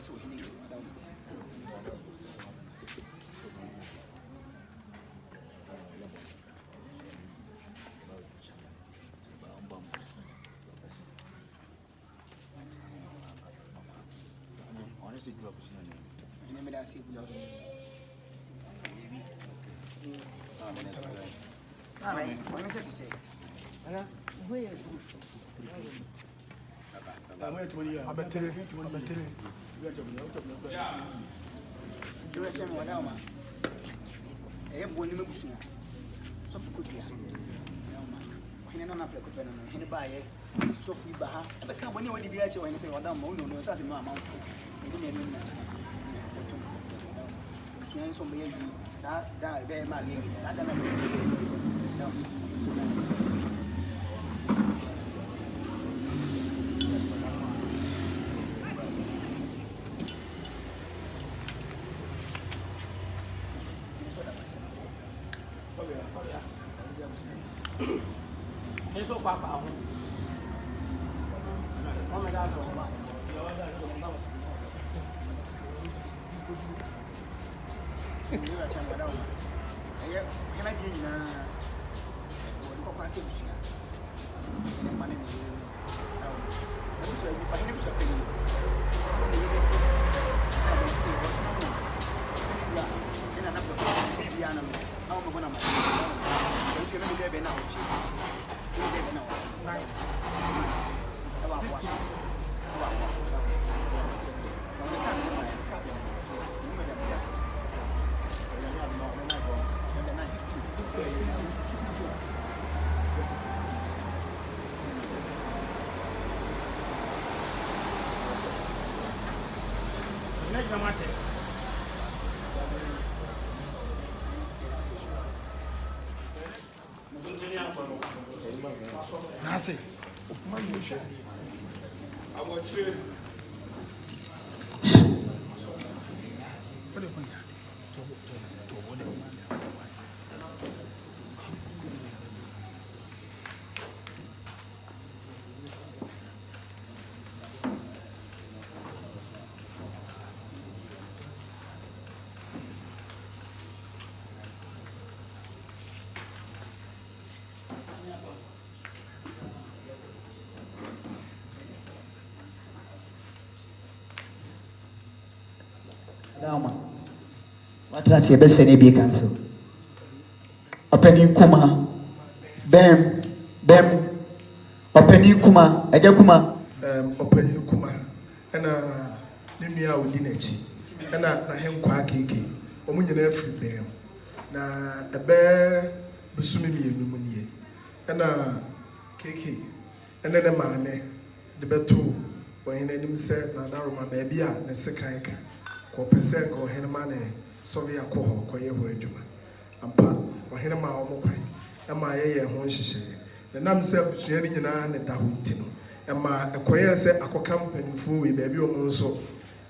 so he need madam honestly drop is not any me that see blood baby what is it to say where I better you are telling what I'm a bonny musu. So for good, when I'm not like a penny by it, so free baha. I become when you want to be actually and say, well, I'm no such a amount. You didn't even know. So, somebody die very much. I don't know. So far, oh my God, Nasi. I want you. Dama. What I say, best any be cancel. Open you kuma. Bem. Open you kuma. Eja kuma. Open you kuma. Ena nimia udinechi. Ena na hem kwa keke. Omu nyina free bem. Na ebe busumi mi enu nie. Ena keke. Ena ne maane de beto. Wo hena nim se na daroma ba bia ne sekanka. Ko pese ko hena mane so be akọ ko ye ho adwuma. Ampa wo hena ma wo kwan. Na ma ye ho nhyehyɛ. Na nam se busua ni nyina ne da ho ntino. Ema ekoye se akoka mpanifo we ba bi omo nso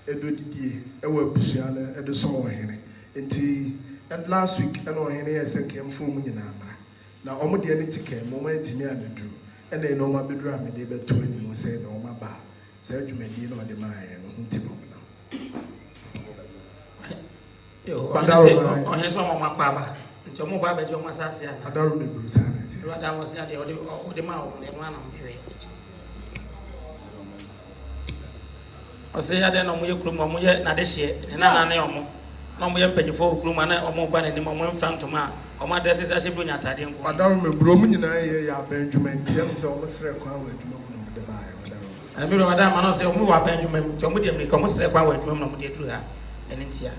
edodidie ewa busua na edo so wo hene. Enti and last week and wo hene ye se kemfo mu nyina amara. Na omo de ne tike mo ma ntimi amedru. Ena no ma bedru amede beto ani mo se na omo ba. Se adwumadi na ode ma ye no ntimo na. Onye so mo makwa ba nti mo ba beje mo asase ya Adaru ne buru sa na ti Rwanda mo se ade ode ma o ne ma na mbewe o se ya de no mo ye kuru mo ye na de hye na na omo na mo ye mpanyifo kuru ma na omo ba na ni mo mfrantoma omo adresse sa hye bronya atade nko Adaru me buru mu nyina ye ya benjument am se omo sere kwa wa adwuma mu no de ba ya Adaru me Rwanda ma no se omo wa benjument nti omo de America omo sere kwa wa adwuma mu no mo de duru ha eni ntia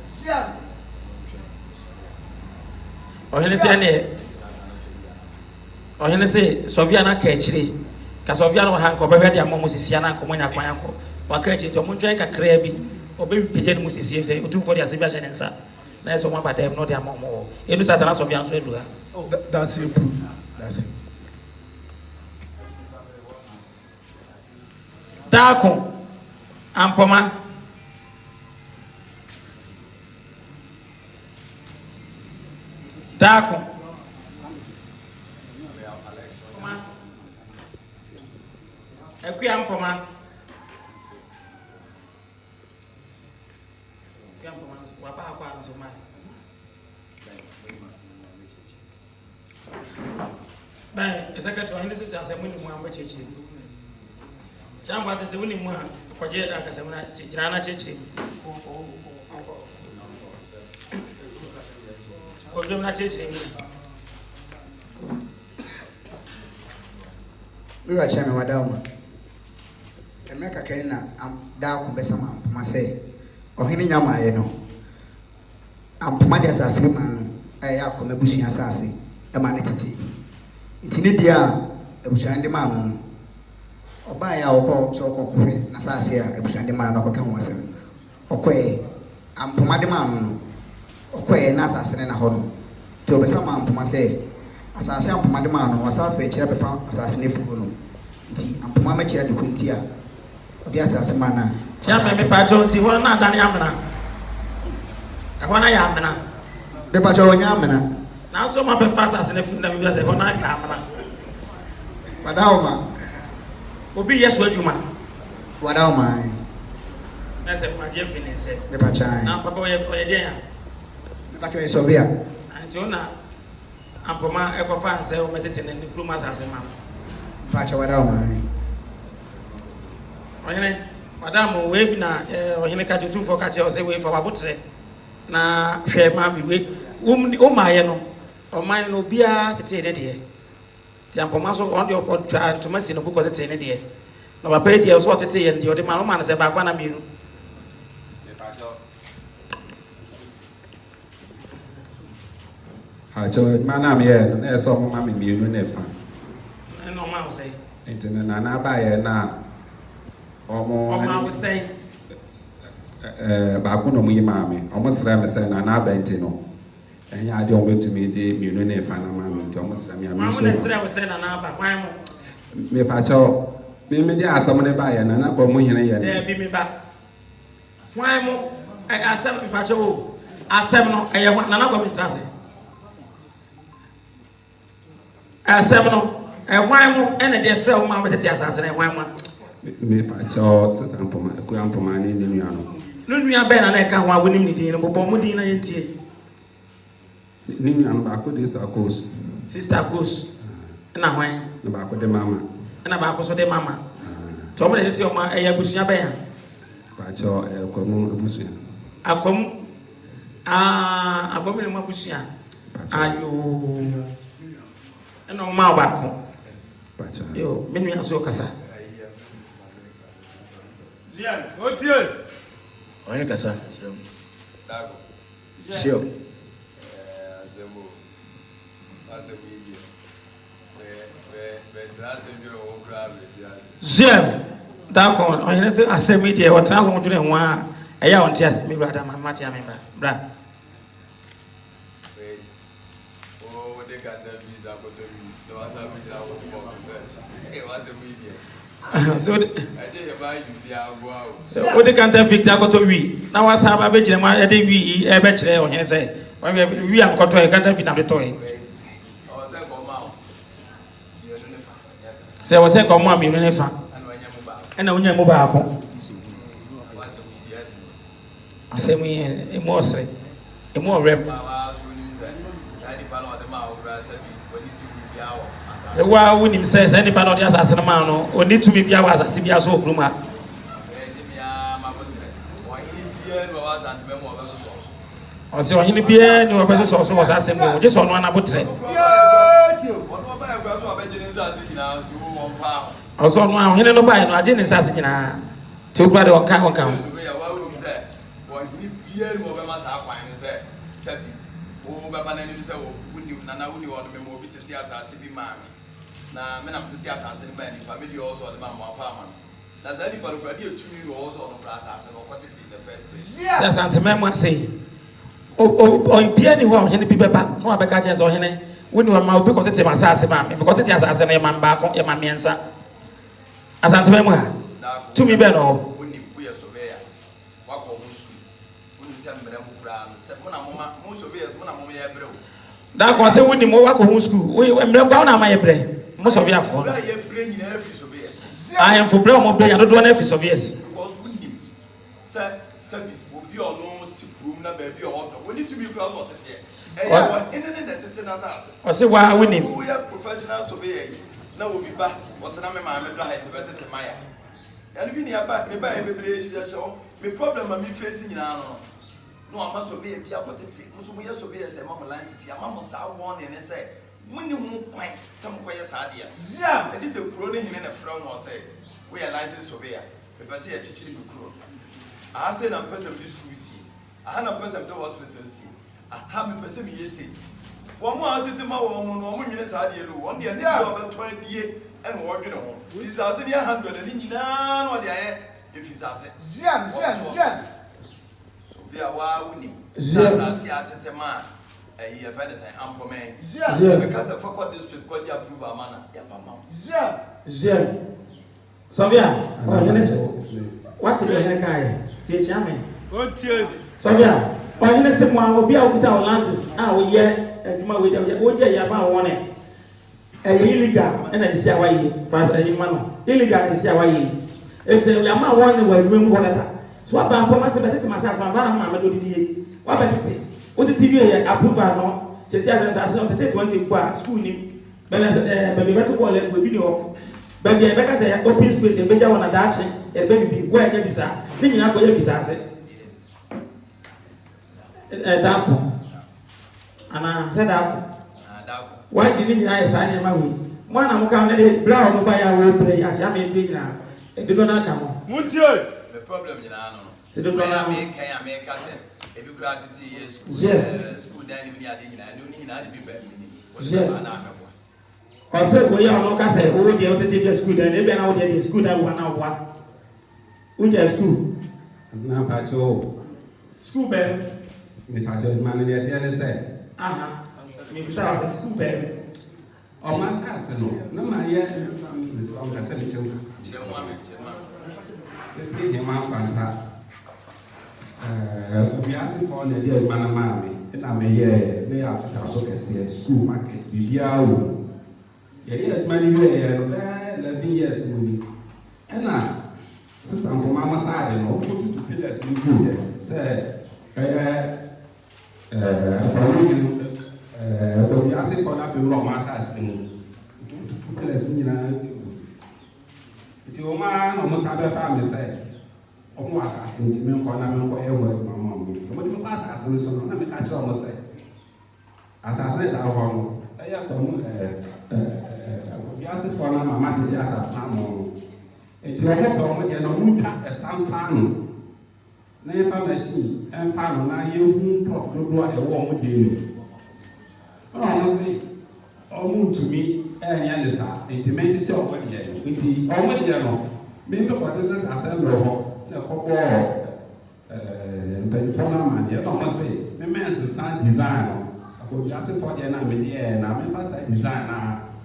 Ohene se Sofia na ka akire ka Sofia no ha nko bɛhwɛ de amɔ musisia na nko nya kwan akɔ waka akire to mo ntwen kakra bi obɛpɛgye ne musisia sɛ otumfo de asebia hyɛ ne nsa na ɛsɛ mo abada no de amɔ mo enu satana Sofia nso edu ha that's it that's it Dako Ampoma Dako Ekuya Ampoma Bye, a secretary, this is as a winning one, which is Jamba is a winning one for Jana Chichi. Or Jana Chichi. We were chairman, Madame. America Kenna, down Bessama, Marseille, or Hiniyama, you know. I'm Pomadias as a man, I have come a bushing assassin, a manatee. It's in India, a bushing demand. Or buy our call so called Nasasia, a bushing demand of a myself. Okay, I'm Pomadiman, okay, Nassassin and a home. To Bessama, Pomasse, as I say, Pomadiman was half a chair found assassinate Puno. I'm Pomamachi and Quintia. Yes, as a man. Chairman, me patrol, you will not done Yamana. I want a Yamana. The patrol Yamana. Now, so much fast as in the film as a Honai Camera. Wadauma Will be yes, what you man. Wadauma. That's a my Jeffrey said. The Pachai. Now, Papa, the Patrol is Sovia. And Jonah, and Poma Equafan say, meditating in the plumas as a man. Pacha Wadauma. Madam, we na ohine ka tutu for ka che o se we for babutre na hwe ma bi we o ma ye no o man no bia tete ne de ti ampoma so on de o twa tomasi no buko tete ne de na ba pe de so tete ye de o de ma no man se ba kwa na mi nu ha cho mana me ye na so ma me mi nu na fa no ma o se entene na na ba ye na Oma was say, Bakuno Muyamami, almost Ramsay and Abentino. And I don't wait to me the Munune Fanamami, Thomas Ramia. I was saying, why me pacho, maybe I someone by and an apple Muyana. There be me back. Why more? I asked them if I chose. I said, no, I want none of Mr. I said, no, and why more? And a dear fellow, Mamma, the assassin, and why one. Me pacho, Sampoma, Guampomani, Niniano. Lunia Ben and I can't want winning the Bomudina in tea. Ninian Baco is the coast. Sister Coast. And I went the Baco de Mama. And about Coso de Mama. Told me that your ma a bushia bear. Pacho, a common bushia. I come a woman in my bushia. Are you? And no Mabako. Pacho, You, many are so cassa. Onye kasa. Sure. Zem, that one, I say, I say, media, what I want to do, one, I want to ask me, brother, my match, I mean, brother. Oh, they got the visa, but there was a media. It was a media. So, I did buy you, wow. what they can't have Victor got to we. Now, I have a bedroom, I did we a bachelor, or he say, when we have got to a can't have the toy. Say, I was a common mammy, and when you move up. I say, me a more say, a more rep. The wild winning says any part of the assassin man or need to be ours as if you are so pluma. Or so in the beer, no person also was asking just on one about trade. Also, now, he no buy no agent is asking to brother or count count. Na me na mtete asase ne ba ni family also the man one farmer na za di paru gradi etumi also on asase no kwatete in the first place Yes antemema say o bia ni ho hene bi beba no abeka chance o hene woni wa ma obi kwatete asase ba me kwatete asase no e man ba ko e man miensa asantemema ha tumi be no woni ku ye sobeya wako mu school woni se mbere mu kura no se mo na moma mu sobeya mo na moma ye brɛ o da ko se woni mo wako hu school we mbere gwa na ma ye brɛ mo so bia fo I am for blow mo brɛ ya do do na fi sobeya because woni se sabi obi ono ti kurum na ba bi o do woni tumi kura so tete e ya wa ene ne tete na sase o se wa wonim we are professional surveyor na obi ba o se na me ma me do ha tete maya ya no bi ni aba me ba e bebre hia hye me problem am face nyina no ama surveyor bi abotete muso mo ye surveyor se ma mo license ya ma mo sa won ne se muni hu kwan se mo koye sa de ya e dis e kuro ne hine na fra no se we are license surveyor me ba se ya chichiri me kuro I say na person bi school si aha na person bi hospital si aha me person bi yesi wo mo atete ma wo mo no mo nwene sa de lo wo ne ye bi obeto die e no wo dwene ho ti sa se ne handle ni nyina no de aye e fi sa se Zian so bi a wa woni sa se atete ma e ye fa de say ampomen Zian because of for district ko di approve amana ya fa ma Zian so bia o yene se what the heck I say chairman so bia o yene se mo obi a okuta o lances a o ye adwuma we dey o je ya ba won illegal na dey see awaye fast man no illegal dey see awaye if say ya ma won we adwuma mu wonata so what ba ma se betete masasa ba na ma do didie wa betete o ti tv ye approval no se see asasa se tete 20 kwa school ni balance be beto ko le we bi ni o baby e beka say open space e beja wona da action e be bi wo anya bisa ni nyina ko ye bisa ase dako ana se dako why did ni nyina esa ni ma wi mo na mo ka na de bra mo ba ya wo play a cha me bi nyina e do na ka mo muntie the problem nyina no se do na me kan me ka se e bi kura tete yes school dan ni ade nyina ni nyina de bi ba mi ni na na Cause we are no kase wo dey otete be school dan e be na wo dey school dan wo na wo wo dey school na pacho school be me pacho man dey tell say aha me bi sa school be o ma sa se no na ma ye o ka tell chewa e fi ma kwanta obi asin for na dey man ma me na me ye me ya ta so kese school market bibia o yeah, money there, 11 years money. And now, sister, mama side, no, put to pillars in good. Say, we are saying for that, we wrong massage in 2 pillars in it. Your man almost have a family said, almost assassin to me, for I'm for ever, my mom. What do you assassin? So let me catch almost say. As I said, I want. Biase for na mama de asasa mo enti o mo ko ye no muta esam fa no na ye fa machine en fa no na ye hu prop do a e wo mo de ni o mo se o mu ntumi enya ne sa enti menti te o mo de ye enti o mo de ye no me me ko de se assembly ho na ko ko na ma ye o mo se me ensa design no ko biase for de na me de na me fa sa design na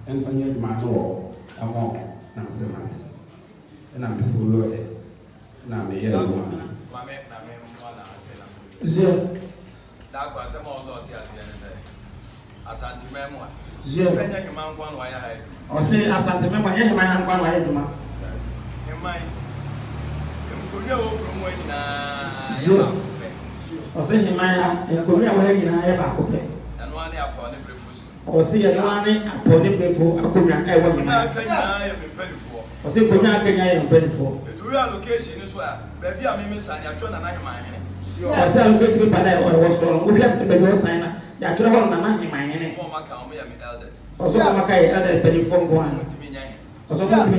and for your man or a more now, and I'm before it. Now, me, yes, that was some also Asante Memoir. Yes, I know man one way ahead. Or say Asante Memoir, any man one way to my. In my. Could you open when or say him, I could be away in a ever. And one upon the breakfast. Or see a one upon the before a could I was or say, could not get I am ready for. The real location is where baby I may miss and you're trying to nine my hand. I said, I'm going to be by was wrong. We have to be your sign. You're trying to nine my hand. Oh, my count, me elders. Also, my elder penny from one. Or so, me,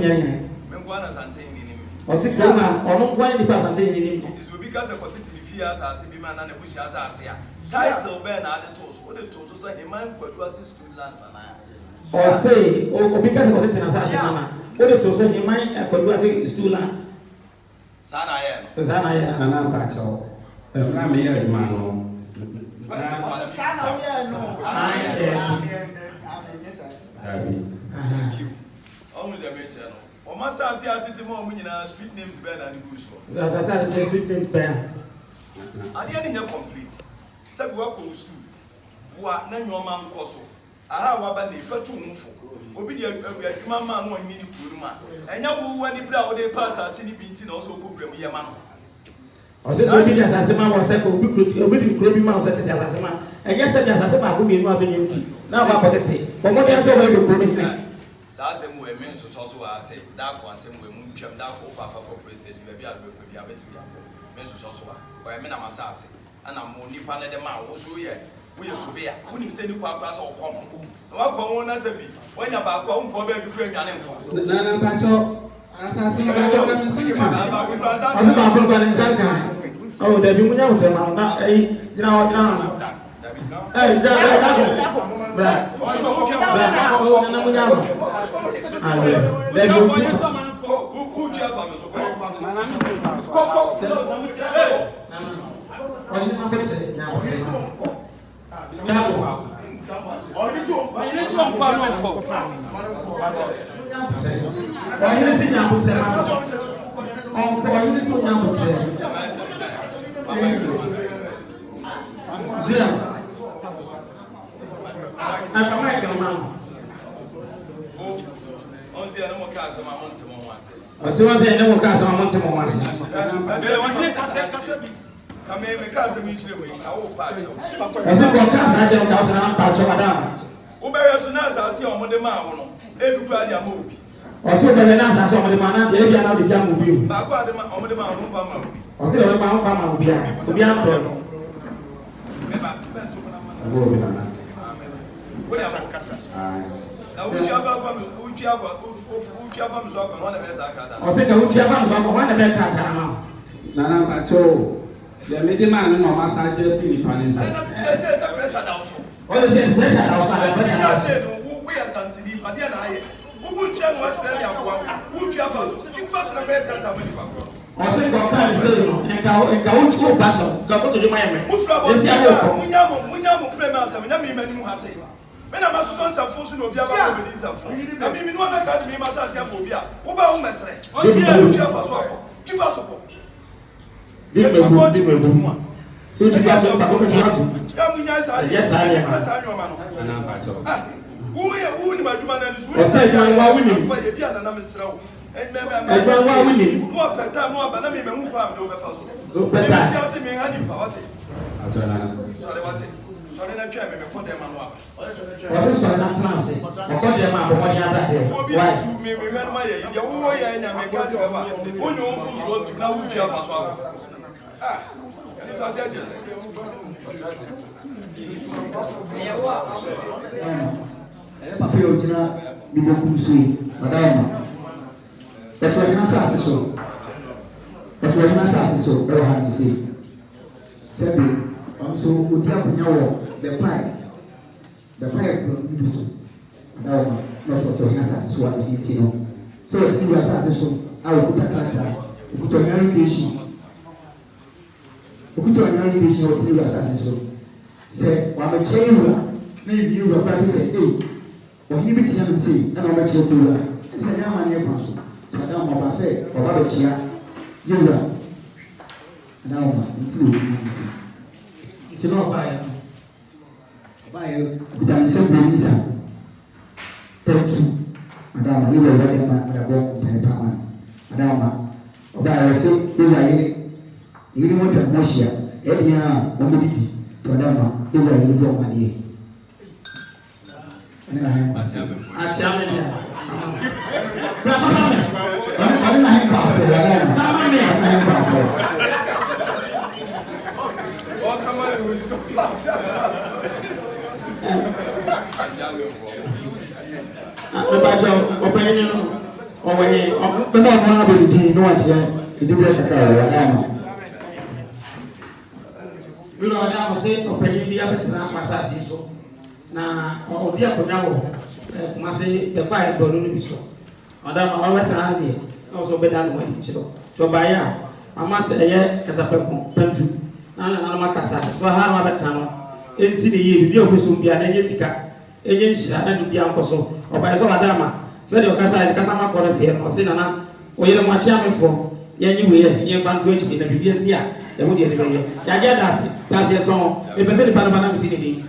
Menguanas and taking or 6 or not 1% in it is because of quantity fears as a man and a bush as I say. Title Ben are the toast. What the toast like a man could assist to land or say, or because of it as a what the toast in mind could assist to land. Sana, and I'm back out. The family man. Thank you. Almost a mention. Or must I say, I did more street names better than the Bush. As I said, the street names better. I didn't complete. Said work on school. What none your man coso. I have a fatu mufo. Obedient, mamma, 1 minute, and now when the brow they pass, I see the beating also program, Yaman. ɔsɛ sɛ obi de asase ma wɔ sɛ obi de kuro bi ma wɔ sɛ tete asase ma ɛnyɛ sɛ de asase baako mmienu abɛnyɛ nti na ɔba akɔtete bɔmmɔde nso ɔbɛyɛ de kuro no nyina saa asɛm wɔ ɛmɛ nsosɔ so wɔ ase daako asɛm wɔ mu ntwam daako kɔ afa kɔ police station baabi a bɛkɔ bi abɛtumi akɔ mɛ nsosɔ so wɔ ɛmɛ na masa ase ɛna mo nipa ne de ma wo so yɛ woyɛ sobe a wonim sɛ nipa akora sɛ ɔkɔ ho na wakɔ ho na sɛ bi wanya baako a wompɔ baabi kura nwane nkɔ na mpakyɛ asase no baako ka me nsa ka ɔno baako no ba ne nsa ka ɔwɔ dabi mu nya wotɛ ma na ɛyi gyina hɔ ɛyi da bra ɔwɔ na mu nya hɔ ayi dabi mu wotu afa me so kɔ ɔno na bɛ sɛ nya hɔ ɔyɛ si nyabotrɛ ɔnkɔ ɔyɛ si nyabotrɛ zia akama ɛkɛlɛma ɔnsi ɛne mo kaa asɛm a monte mo ho ase ɔsi wɔn sɛ ɛne mo kaa asɛm a monte mo ho ase kame me kaa asɛm yi kyerɛ wei na wo pa akyɛw ɔsi kɔ kaa saa kyerɛ kaa ɔsɛ na mpa akyɛw adam wobɛhwɛ so na asase a ɔmode maa wo no ɛdu kura de ama obi ɔsi ɔbɛhwɛ na asase ɔmode maa nante ebi ana ɔde bi ama obi o baako ade ma ɔmode maa wo no mfa ma wo ɔsi ɔbɛ maa wo fa ma obi a obi afrɛ no mɛba bɛnto mo na ma ɔbɔ obi nana wode ama kasa na wotu afa kwa me wotu afa me so akɔ no ɔna bɛyɛ saa krata no ɔsi ka wotu afa no so akɔ hɔn na bɛyɛ krataa no ma nana mpakyɛ deɛ mede maa no na ɔma sa gye fi nipa ne nsa ɛsɛ sɛ pressure da wo so ɔyɛ sɛ pressure da wo so a pressure da wo so say no woyɛ santini adeɛ na ayɛ wobuntua no wasrɛ ne aboa wo wotu afa so kifa so na bɛyɛ krata ma nipa korɔ ɔsi kɔ kaa ne sɛ no nka wotu o ba kyɛw nka koto dwuma yɛ mɛ wofura bɔ esi tia ayɛ a kɔ munya mo pere ma asɛm nya me ma nim ha se me na masoso nsɛmfo so na obi aba ko bedi nsɛmfo na me no na ka de me ma sa asia fo obi a wo ba wo mesrɛ wotu afa so akɔ kifa so kɔ di mɛ so ti ka so ta ko ta ya munya sa de Yes, I am. ka sa nyoma no nana mpakyɛ wo ni madwuma na ni so Ɔsɛ adwuma wa wo ni. fa ye bia na na mesrɛ wo adwuma wa wo ni no apɛta no aba na me hu fa me de wo bɛfa so so bɛta ti ase me ha nipa wate atɔ nana sɔre wate sɔre na twa me kɔ dɛm no aba ɔsi sɔrɔ na tena ase ɔkɔ deɛ ma abɔmɔden ada deɛ obi why susu me hwɛ no ma yɛ yi deɛ wowɔ yɛ nya me ka kyerɛ ba wonye wo mfo so tu na wotu afa so akɔ ah ɛne to ase akyerɛ sɛ ɛyɛ papa yɛ ogyina ne bokum so yi ɔdan ma ɛtɔhena asase so ɛtɔhena asase so ɛwɔ ha ne se sɛbi ɔnso odi akonya wɔ bɛpae kuro no bi so ɔdan ma na ɔsɔ ɔtɔhena asase so wɔ ne ti no sɛ ɔte ne wɔ asase so a okuta krataa okuta ɔhena location okuta ɔhena location a ɔte ne wɔ asase so sɛ wabɛkyerɛ wura na ebi wura kora te sɛ ɔhene bi tia nom sei ɛna ɔbɛkyerɛ wura ɛsɛ ɛnyɛ amanneɛ kwan so ada ɔba sɛ ɔba bɛkyia yɛ wura ada ɔba nti na ɔbi nom sei nti na ɔbaeɛ kuta ne nsɛm bɔ nisa tɛtu ada ɔma yɛ wura dɛ ma adabɔ mpaeɛ pa ma ada ɔma ɔbaeɛ sɛ wura yere mu atwa ho ahyia ɛdeɛ a wɔmɛdidi tɔda ma ewura yi bɔ ɔmadeɛ ɛne na hɛn akyia me deɛ ɔne na hɛn baafo wɔn a kama me ɔne na hɛn baafo ɔkama ne wo to ɔbɛkyɛ ɔpɛnyin no ɔwɔ yi bɛbɛ ɔmo abɛdidi na wakyerɛ edibire kaka wɔ wɔn ama bi na ɔde akɔ sɛ ɔpɛnyin bi abɛtena asase so na ɔdi akonnwa wɔ kumase bɛkɔ a ɛdɔdo no bi so ɔda ma ɔbɛtena ha deɛ na ɔsɛ ɔbɛda no wɔn akyerɛ tí ɔbaayɛ a mama sɛ ɛyɛ kasapɛko pɛntu na ne nanom akasa so ha na wabɛtena no ɛnsi ne yie bibi a ɔbɛso bia na ɛnyɛ sika ɛnyɛ nhyira na ne bia nkɔ so ɔbaayɛ sɛ ɔda ma sɛdeɛ ɔkasa kasa ma kɔ no seɛ no ɔse nana ɔyɛ mo akyea mefoɔ yɛnyi wei yɛ yɛmfa nto akyiri na biribi asi a ɛho deɛ de bɛyɛ yɛagye daseɛ sɔn mepɛ sɛ nipa no ba na meti ne din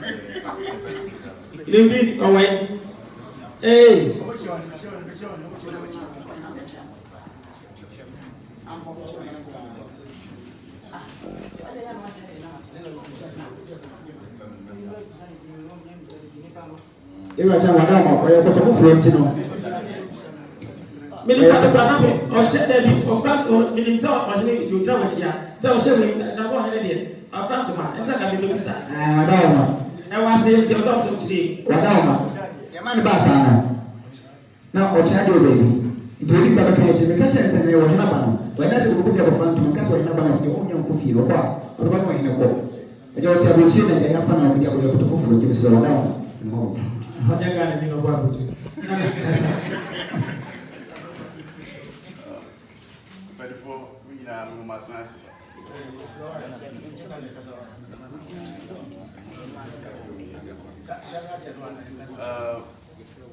Levi away. Hey. Ewa cha wada ma ko ye ko to fufuro ntino. Mini pa to na me o she da bi o fa o mini so o ni yo tra wa chia. So o she we na so hele de. A fa to ma enta ka bi do bisa. Wada ma. E wa se je do so chiri. Wada ma. Ya ma ni ba sa na. Na o cha de o baby. Ntori ka ba ka ye me ka cha se me wo na ba no. Wa na se ko fi ko fa ntu ka so na ba na se o nya ko fi ro kwa. O ba ko hine ko. E jo ti abuchi na ya fa na bi ya ko to fufuro ntino se wada ma. No. Hoja gani mimi kwa buti. Before we are no mas nasi.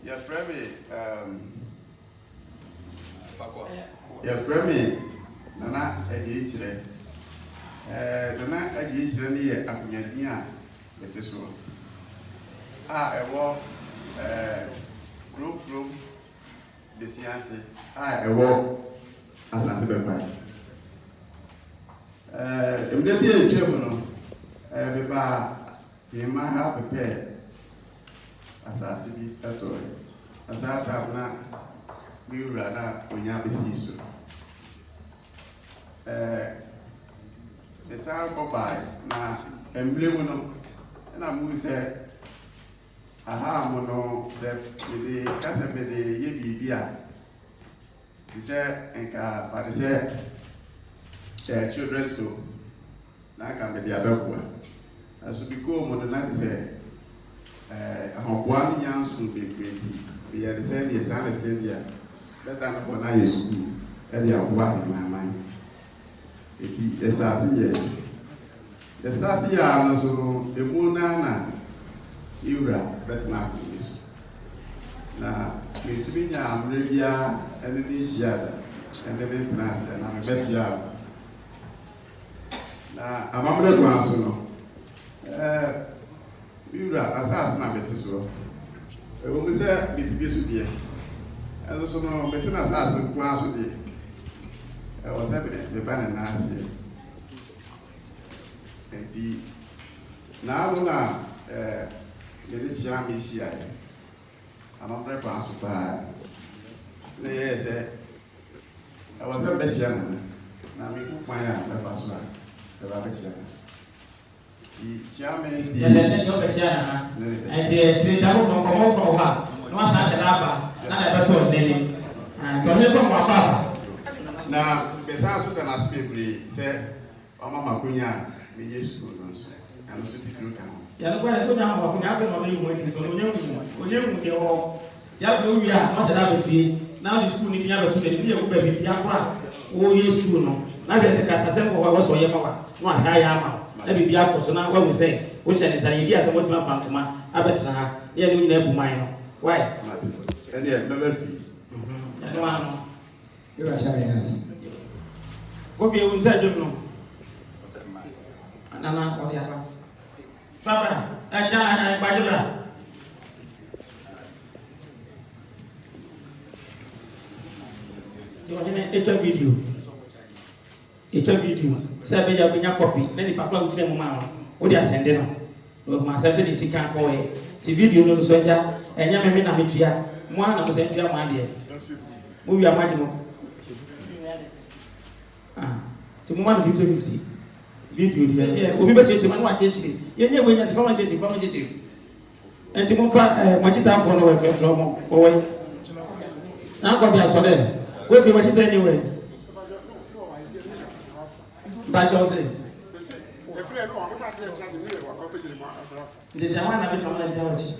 Your friend Nana Ejichre. Nana Ejichre ni akunyadin a so. Ewo from the science. Ewo asante bebai. Emre bi etwem no beba yema ha prepare asase bi eto asata na biura na onya besi so esa bobai na emre mu no na mu se aha mo no se me kasa me de ye bibia ti se enka fa de se children's store na ka me de abekwa aso bi go mo na de se ahobwa nya nso bebreti be ye de se ne sa na tie dia beta na ko na ye school e de abwa de maman eti esa ti ya no so no emu na Iura betna kunis na mitiminya amrebia ene ni shiada ene ni tnas na me betia na amamre kwa so no Iura asas na betiso e wo me se bitibi so die eno so no betina asas kwa so die e wo se be ba na asie enti na lo na Ele tinha me chiado. A não prepara para. Né, eu vou ser betiana. Na minha companhia, vai passar. Eu vou betiana. Se tinha me. Já eu betiana. É de dar um como for lá. Não acha nada. Nada é para nele. Então eu sou papá. Na pensar sobre a nossa Bíblia, se a mamãe cunha me diz tudo, não sei. Eu não sei tudo que ya kwa so na ma ko na ko no mu enti to onye mu de ho ya ko wi a no se da be fi na the school ni bia be to ni bia ko be bia kwa o ye school no na be se ka ta se ko wa so ye ma wa no a ya ma na bi bia ko so na wa mu se o she ni sa ye bia se mo tuma fantoma abetra ha ye ni nyina bu man no why ene e be fi no ano You are sharing us. Ko bi e unza jom no nana o dia ba Papa, acha bajula. It's a video. Sabe ya bunya copy. Na ni papa utile mo ma. O dia send no. O ma send ni sika ko e. Ti video no so ja. Enya me na metua. Mo na mo send tua mo ade. Mo wi amaje mo. Ti mo ma 50-50. Video dia obi be cheche manu a cheche ye nye we nya ti fa cheche enti mo fa machita afo no we fe fro mo o we na ko bi aso de ko fi machita ni we ba jo se e fre no o pa se chance ni we ko pe jiri mo asra de se ama na be tomo na dia wachi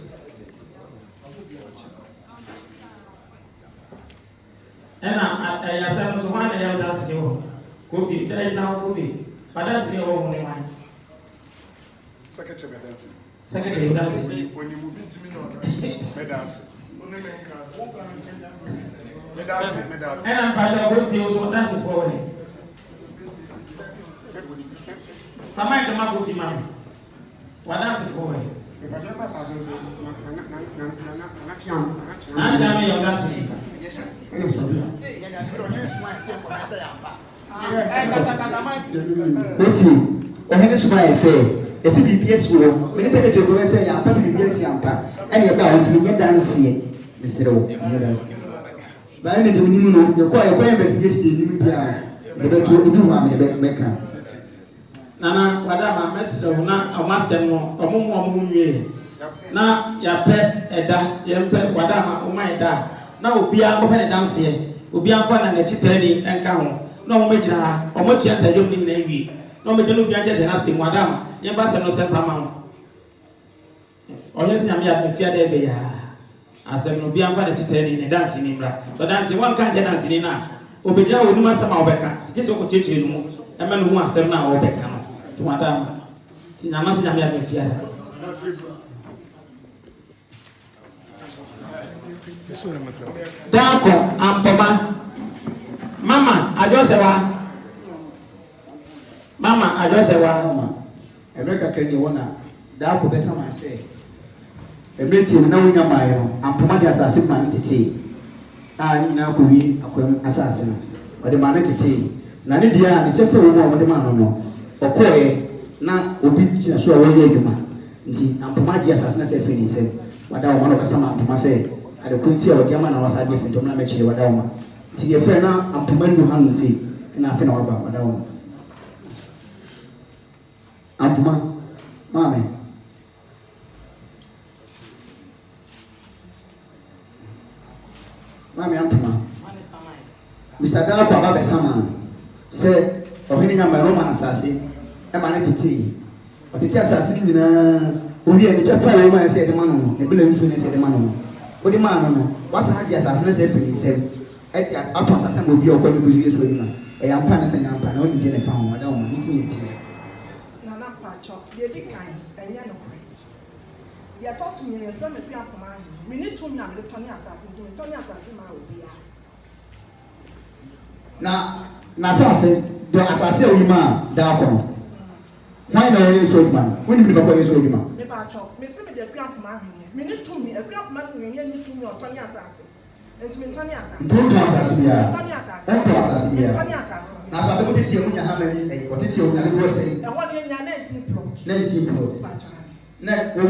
ena ya sa no so ma na ya dance ni wo ko fi da ina ko fi Padahal sini orang mulai main. Secretary dancing. Secretary dancing. When you move into me, me dancing. Me dancing. And I'm part of the also dancing for me. Tamai kama kuti mami. Wa dancing for me. Na chama yo dancing. Ele sabia. Ele já virou nem isso mais sempre começa a ampar. Enfim, ɔhene soma yɛ sɛ ɛsɛ biribi asi wɔ mene sɛ kɛtɛ kɔbɛ sɛ yɛampa sɛ biribi asi ampa ɛne ɛba a ɔntumi nyɛ danseɛ mesrɛ wo nyɛ danseɛ baa ne de wonim no yɛkɔ investigation yɛnim biara yɛbɛto ebi ho a mede bɛka nana wadama mɛsrɛ wo na ɔmo asɛm no ɔmo mu ɔmo nwie na yɛpɛ ɛda yɛmpɛ wadama ɔmo ɛda na obiara nkɔpɛ ne danseɛ obiara nkɔ na n'akyi tɛni ɛnka ho na ɔmo gyina ha ɔmo atua ntadwom ne nyinaa wie na ɔmo gyina obiara nkyɛhyɛ n'asɛm wadama yɛmfa asɛm no sɛ pama ho ɔyɛ sɛ nyame yɛ fia dɛ bɛyɛ asɛm no obiara nkɔ n'akyi tɛni ne danse ne mmra so danse wɔn nka nkyɛ danse ne na obɛgyina wɔ onum asɛm a wɔbɛka gye sɛ ɔkɔ kyerɛkyerɛ no mu ɛmɛ no hu asɛm no a wɔbɛka no nti wadama nti nyama sɛ nyame yɛ fia dɛ Dako Ampoma Mama Ajosewa Mama Ajosewa America kani wona Dako besa man say Ebreti na wonya mayo Ampoma de asase man tete ni na ko wi akwam asase no ode man tete na ne dia ne chefe wo mo de man no okoye na obi gina so a wo ye adwuma nti Ampoma de asase na se fe ni se wada wo man besa man Ampoma say ade kunti a wodi ama na wasa de fitom na mechire wada wo ti ye fe na Ampoma ndu hanu se na afi na waba wada wo Ampoma mame Ampoma Mr. Dako aba besama se ohini nya Roma asase e ma ne tete o tete asase nyina obi e me chefa wo ma se de ma no e bele nsu ne se de ma no odi ma no wasa haji asase ne se firi nsem e ato asase mo bi o kwa bi Yesu odi ma e ya mpa ne se nya mpa na odi ne fa ho wada wo ma nti ne ti na na pa cho ye di kan enye no kre ya to su nyine fe me fi Ampoma azu me ni to nya me to ni asase ma obi ya na asase do asase o yima da ko no why na Yesu odi ma woni mi papa Yesu odi ma me pa cho me se me de fi Ampoma ahanye me ni to mi e fi Ampoma ahanye ni to mi o to ni asase enti me to ni asase to asase ya to ni asase to asase ya to ni asase na asase mo tete o nya ha mani o tete o nya ne wo se e ho ni nya 19 plot na o o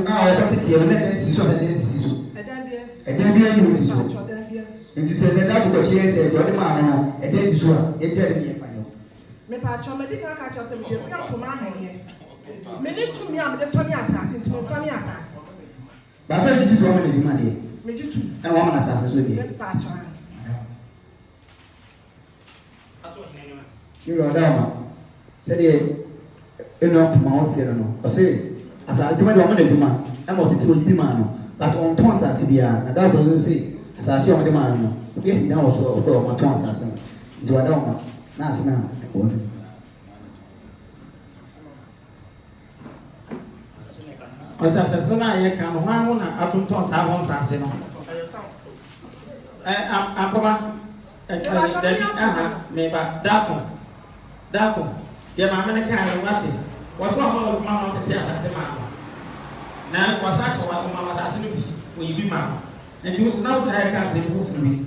tete o na si so na si so eda bi ani si so nti se na da ko chie se do de ma no eda si so a eda de mi fa yo me pa cho me di ka cho se me de fi Ampoma ahanye me ni to mi am de to ni asase enti me to ni asase ba se di so ma de ma de me ji tu na wa ma na asase so de me pa cho you know that said eno Ampoma o se no o se asa adwuma de o ma na adwuma e ma o tete o yibi ma no but on ton asase bia na da ko se asase o de ma no yes da o so o ko ma ton asase nti wa da o ma na asena ko asase na ye kan ho anu na atonton sa ho asase no Ampoma me ba Dako ye ma mene kan wate waso ho ma ho tete asase ma na wasa cha wa ma asase no bi o yibi ma nti wo na wo da ka se bu fumi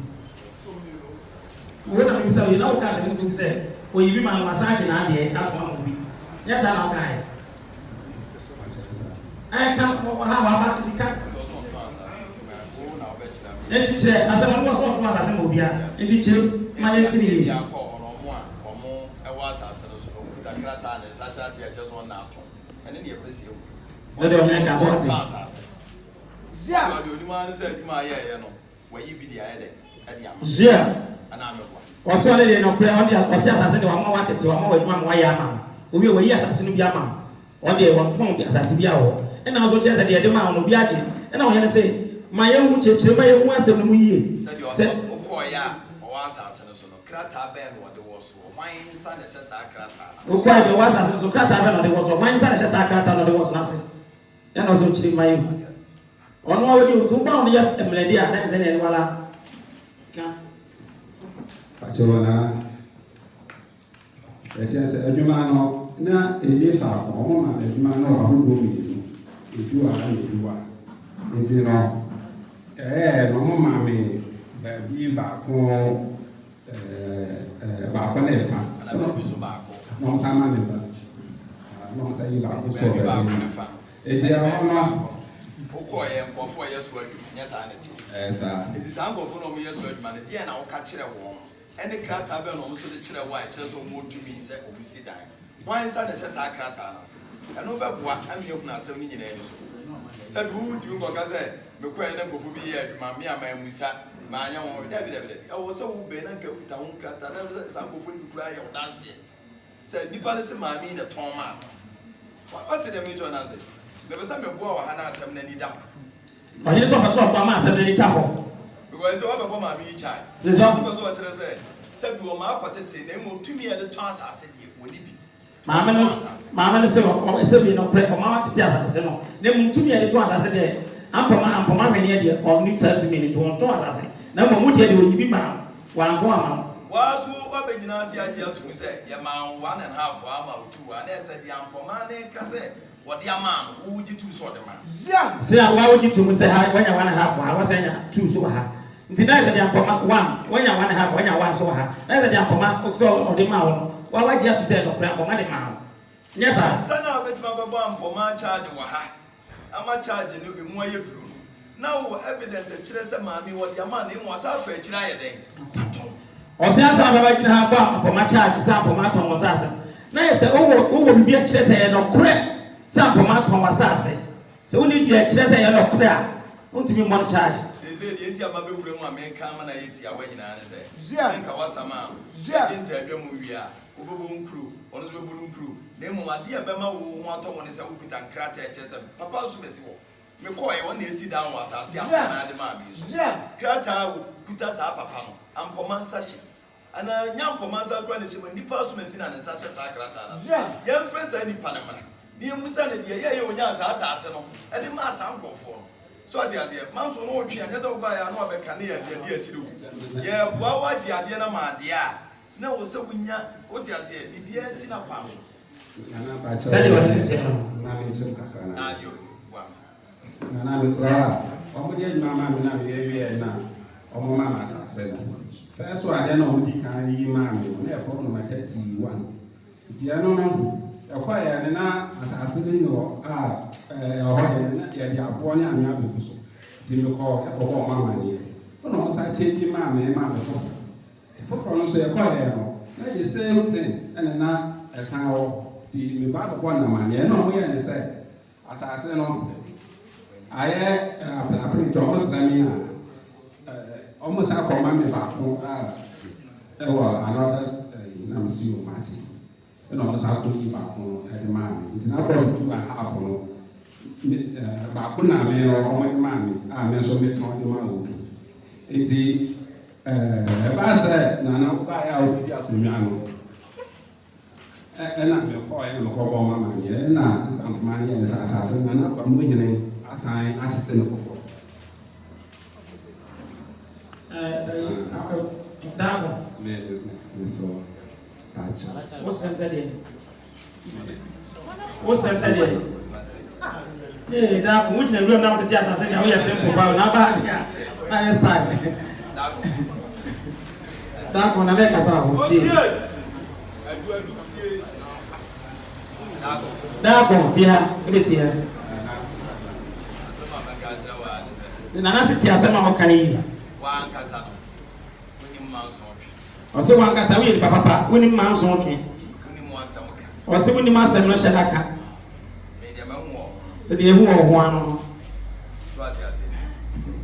wo na mi sa ye na wo ka se bu se o yibi ma wasa cha na de ka to ma bi ya sa na ka ai kan ko ha wa ba ti ka nti che asema no so ko asase mo bia nti che ma ye ti ni ya ko omo e wa asase no so ko da krata ne sa sha se ya che so na ko ene ne e presi o no de onye ka so ti zia do ni ma ne se adwuma ye no wa yi bi dia ye de e dia ma zia ana me kwa waso ne no pre on dia wasi asase de wa ma wa tete wa ma wa adwuma ma wa ya ma obi wa yi asase no bia ma on dia wa pon bi asase bia wo e na so che se de ma no bia je e na wo ne se ma ye hu chechire ma ye hu asem no mu yie se o ko ya o wa asase no so no krata ben wo de wo so wan sa na hye sa krata o ko ya wa asase so krata ben no de wo so wan sa na hye sa krata no de wo so na se e na so chiri ma ye hu ono wa di o tu ba on ya emledi a na se ne wala ka Pachona eti ase adwuma no na eyi fa ko ma adwuma no wa ho do mi edu a edu a enti no no mo ma me ba bi ba ko ba ko na fa ana ba bi so ba ko no sama ne ba no say you ba so e dia ono okọ ye nkofo ye so adu nya sa na ti sir it is nkofo no mo ye so adu ma dia na wo ka kire wo ene krata be no mo so de kire wa kire so mo tumi se o mi si dan wan sa na hye sa krata na se eno be boa ami eku na asem ni nyina ni so se du ti ngo ka se me kwa ene nkofo bi ye adu ma me ama musa ma anya wo da bi e wo se wo be na ka kuta ho krata na sa nkofo ni kura ye o danse se nipa ne se ma mi na ton ma what did the major na say me be say me boa wa ha na asem na ni da o ye so so kwa ma asem na ni da ho because so we go ma mi chai yes so because what tell say bi o ma akotete na mo tumi e de ton asase de woni bi mama no se o se bi no pre o ma tete asase no na mo tumi e de ton asase de ampoma hwene de o ni tell to me ni ton asase na mo de o yibi ma wa nko ama wasu obegina asi aje atum say ye ma 1.5 ama 2 ana say de ampoma ne ka say what the man who did 2 so the man yeah say why would you to say ha when you 1.5 ha was anya 2 so ha nti na say the ampoma 1 when you 1.5 when you 1 so ha na say the ampoma so o de ma won wa waje to tell the ampoma de ma yes sir sana obetuma babo ampoma charge wa ha ama charge no emu aye duro now evidence e kire say maami what the man emu asa fa kire aye den o se asa baba kire ha ba ampoma charge say ampoma ton wo sasa na ye say o bibi a kire say no kure Sampoma ton wasase. Se woni di e kire se ye no kure a, untimi mon charge. Se di enti ama be wure mu America ma na yeti awa nyina ne se. Zia nka wasama. Zia enti adwa mu wi a, obobo nkuru, ono zo bolu nkuru. Na emu ade e be ma wo ho ato woni se ukuta nkrata e kire se papa so besi wo. Me ko e wona esi dan wasase am na ade ma mi. Zia krata wo kuta sa papa no. Ampoma nsashi. Ana nyampoma nsa kura ne shema nipa so mesi na nsa hye sa krata na. Zia ye mfesa nipa na mara. Ni musa ne de ye onya asase no e de ma asa nkofo no so ade ase manso no otwe anya se wo ba ya no abeka ne ya de akire wo ye boa wa de ade na ma ade a na wo se wunya wo de ase bibia si na kwa so na ba cha na me chim kakana na yo wa na me sra o mo de mama me na me na o mo mama asase no first one ade na o di kan yi ma me na e ko no ma 31 dia no ekwa ya ne na asase ni no ho de na ya di abo ni anwa be so di me ko ho mama ni no sa cheji ma me foforo no so ekwa ya no na the same thing and na esan ho di me ba ko na ma ni no mo ya ni say asase no aye apre to mo sa mi almost a ko ma me ba ko another na msi o mati no mo sa ko yi ba ko e ma mi nti na ko 2.5 no ba ko na me o mo ma mi a me so me ton ma o nti ba se na ba ya o bi akunwa no na me ko e no ko bo ma ma ye na stamp ma ye sa sa se na ba mo nyine asan atete no fofo Dago me so tacha what's that what's that eh da ko wuce ruwa na ta ta sai ya wuya simple ba na ba na ya style dago na le ka sa ho ti dago ti ha ile ti ha na na si ti asema ho kan yi wa nkasa no woni manso otwe o se wa nkasa wi papa woni manso otwe woni mu asem ka o se woni masem no hyedaka me de ma hu se de hu ho ano so ati ase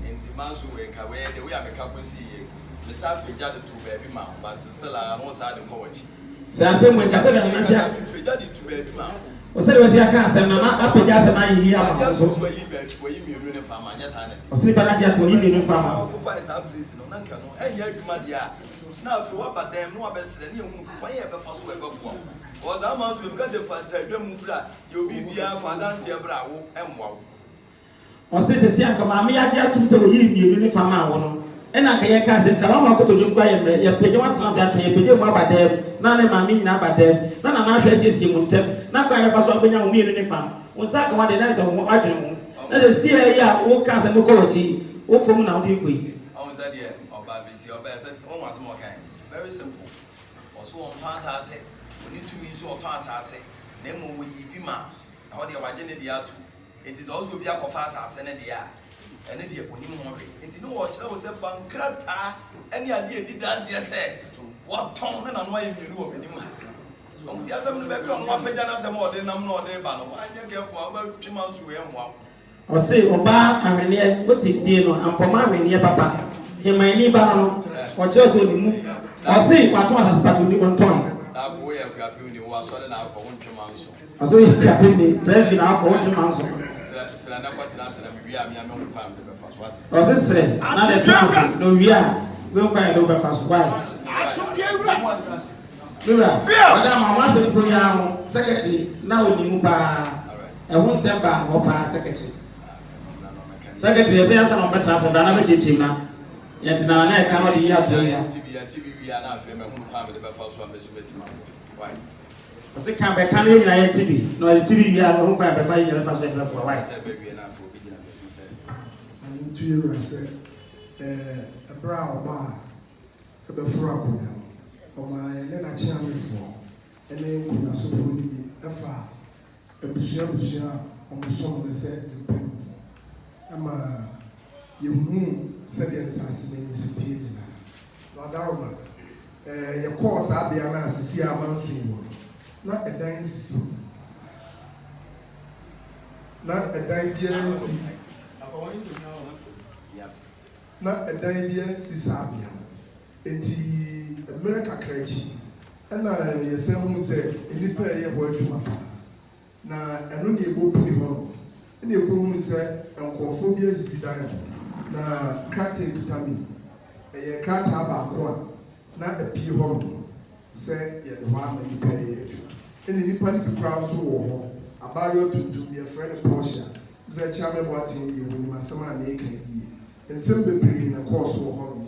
enti manso we ka we de we ameka kosi ye me sa peja de to baby ma but still I no sa de ko wachi se asem we ka se na na sia peja de to baby ma o se de we sia ka asem na na peja asem na yi apa so so yi be ko yi mi ne fa ma nya sa na ti o se ni bana dia to yi mi fa ma ko ba sa place no na nka no enya adwuma dia na afi wa badam no abesere ne hu kwan ye be fa so we be boa o za ma so ka de fa ta dwam bra ye obi bia fa dance ye bra wo emwa wo o se sia nka ma me ya dia tum se wo yi mi ne fa ma wo no e na ka ye ka se nka ma ko to dum kwa ye peje wa trans ya ka ye peje mu abadam na ne ma mi nyina abadam na na hwe siesie mu ntem na kwa ye fa so abenya wo mi ne fa wo sa ka wa de na se wo adwen mu na de sia ya wo ka se mo ko wachi wo fom na wo de koi on za de oba be si oba se on was mo kan very simple also on pass ase oni to me so on pass ase na mo wo yi bi ma na ho de waje ne de ato it is also be akofa asase ne de a ene de onim ho hwe enti no wo kire wo se fankrata ene ade edi dance ye se what ton na no aye mienu wo menim ha on ti asem no be ka no apagya na asem ode nam no ode ba no anya kefo aba twima nso we ho o se oba ahwene o ti die no ampoma ahwene papa hemani ba no o je so ni mu o se kwato asase patu ni on ton na go ye kwapi ni wo asore na akọ won twima nso aso ye kwapi ni president na akọ won twima nso sira na kwatira sira bi wi a me ho kwa me be fa so ati o se sire na de trans no wi a we kwa ye do be fa so why Lura, madam, I want to bring out secretary now in Mupa. I won't send back Mopa secretary. Secretary, I say, I'm not better for another teaching now. Yet now I cannot be up there. TV, and I'm famous with the first one, why? I say, come back, come in, I TV. No, the TV, we are home by the fire, and I for a while. Baby, enough for beginning. And 2 years, I said, a brown bar, a before ọmọ ẹni na kyi amefo ẹni nkùnà sọfọ níbi ẹfà ebusua ọmọ sọmọ ní sẹ mpẹm ẹma yẹhu sẹdeẹ nsàsì n'enyi so tie nyinaa n'ọdaroma yẹ kọọ saa abịa na asisi ama nso yi wọ na ẹdan sisi na ẹdan biara nsi na ẹdan biara nsi saa abịa eti mmerɛ kakra akyi ɛna yɛsɛ ho sɛ nnipa a ɛyɛ hɔ adwuma na ɛno ne ɛbɔpuni hɔ no ɛna ɛkɔhu sɛ nkurɔfoɔ bi asisi dan ho na krataa kuta mi ɛyɛ krataa baako a na apie hɔ no sɛ yɛde hɔ ama nnipa ɛyɛ adwuma ɛna nnipa no bi koraa nso wɔ hɔ abaayewa tuntum yɛfrɛ no Portia sɛ Kyame Boateng yɛ wɔ nim asɛm a na ɛka yie nsɛm bebree na kɔɔ so wɔ hɔ no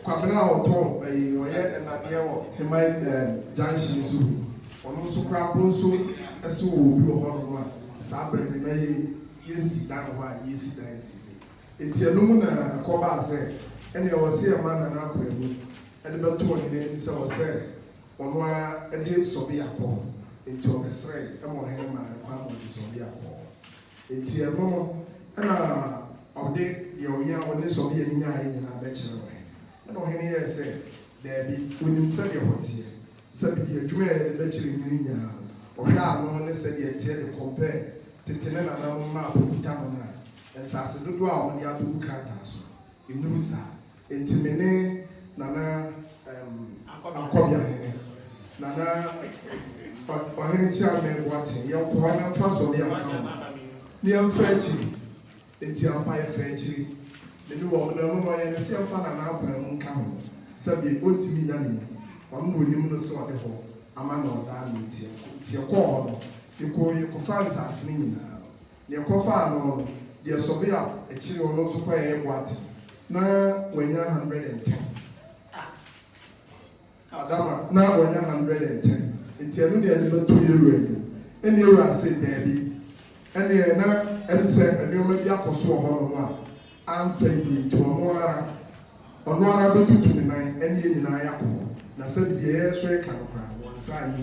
Kwabena ọtọ ọyẹ ẹnadeẹ wọ Heman junction so ọno nso kura po nso ẹsẹ obi wọ hɔ nom a saa abere ne na yɛnsi dan hɔ a yɛsi dan sisi eti ɛnum na kɔba asɛ ɛna ɔsɛ ɛma nana akɔ ɛmu ɛde bɛto wɔn n'anim sɛ ɔsɛ ɔno a ɛde sɔbi akɔ eti ɔbɛsrɛ ɛma ɔhɛn ma ɛkwan ɔde sɔbi akɔ eti ɛno ɛna ɔde deɛ ɔnya ɔne sɔbi yɛ ne nyaa yɛ nyinaa bɛkyerɛ wɔn ɛna ɔhɛn yɛ sɛ dɛɛbi onim sɛdeɛ ɔteɛ sɛbi deɛ adwuma yɛ bɛkyerɛ ne nyinaa ɔhwɛ ano ne sɛdeɛ teɛ de kɔmpɛ tete ne nana mma apɔkuta ho na nsase dodoɔ a wɔde abɛgu krataa so enum saa eti me ne nana akɔbea hene nana ɔhene Kyame Boateng yɛ nkɔ hɔ na mfa sɔbi aka ho ne yɛmfa akyiri eti ampa yɛfa akyiri ne wɔ no no yɛ ne sɛ mfa nana akwan mu nka ho sɛbi ɔntumi nya ne mu ɔno na onim no so ɔde hɔ ama na ɔdaa ne tie kɔɔ hɔ no yɛkɔfa nsase ne nyinaa yɛkɔfa ano deɛ sɔbi a akyiri ɔno nso kɔ yɛ Boateng na wɔanya 110 adama na wɔanya 110 nti ɛno deɛ ɛde bɛto yɛwura yi ɛne yɛwura ase daabi ɛne na ɛne sɛ nneɛma bi akɔ so wɔ hɔ nom a amfa yie nti ɔno ara bɛtutu ne nan ɛne yɛ nyinaa yɛakɔ hɔ na sɛbi deɛ yɛso yɛka no koraa wɔn nsa anyɛ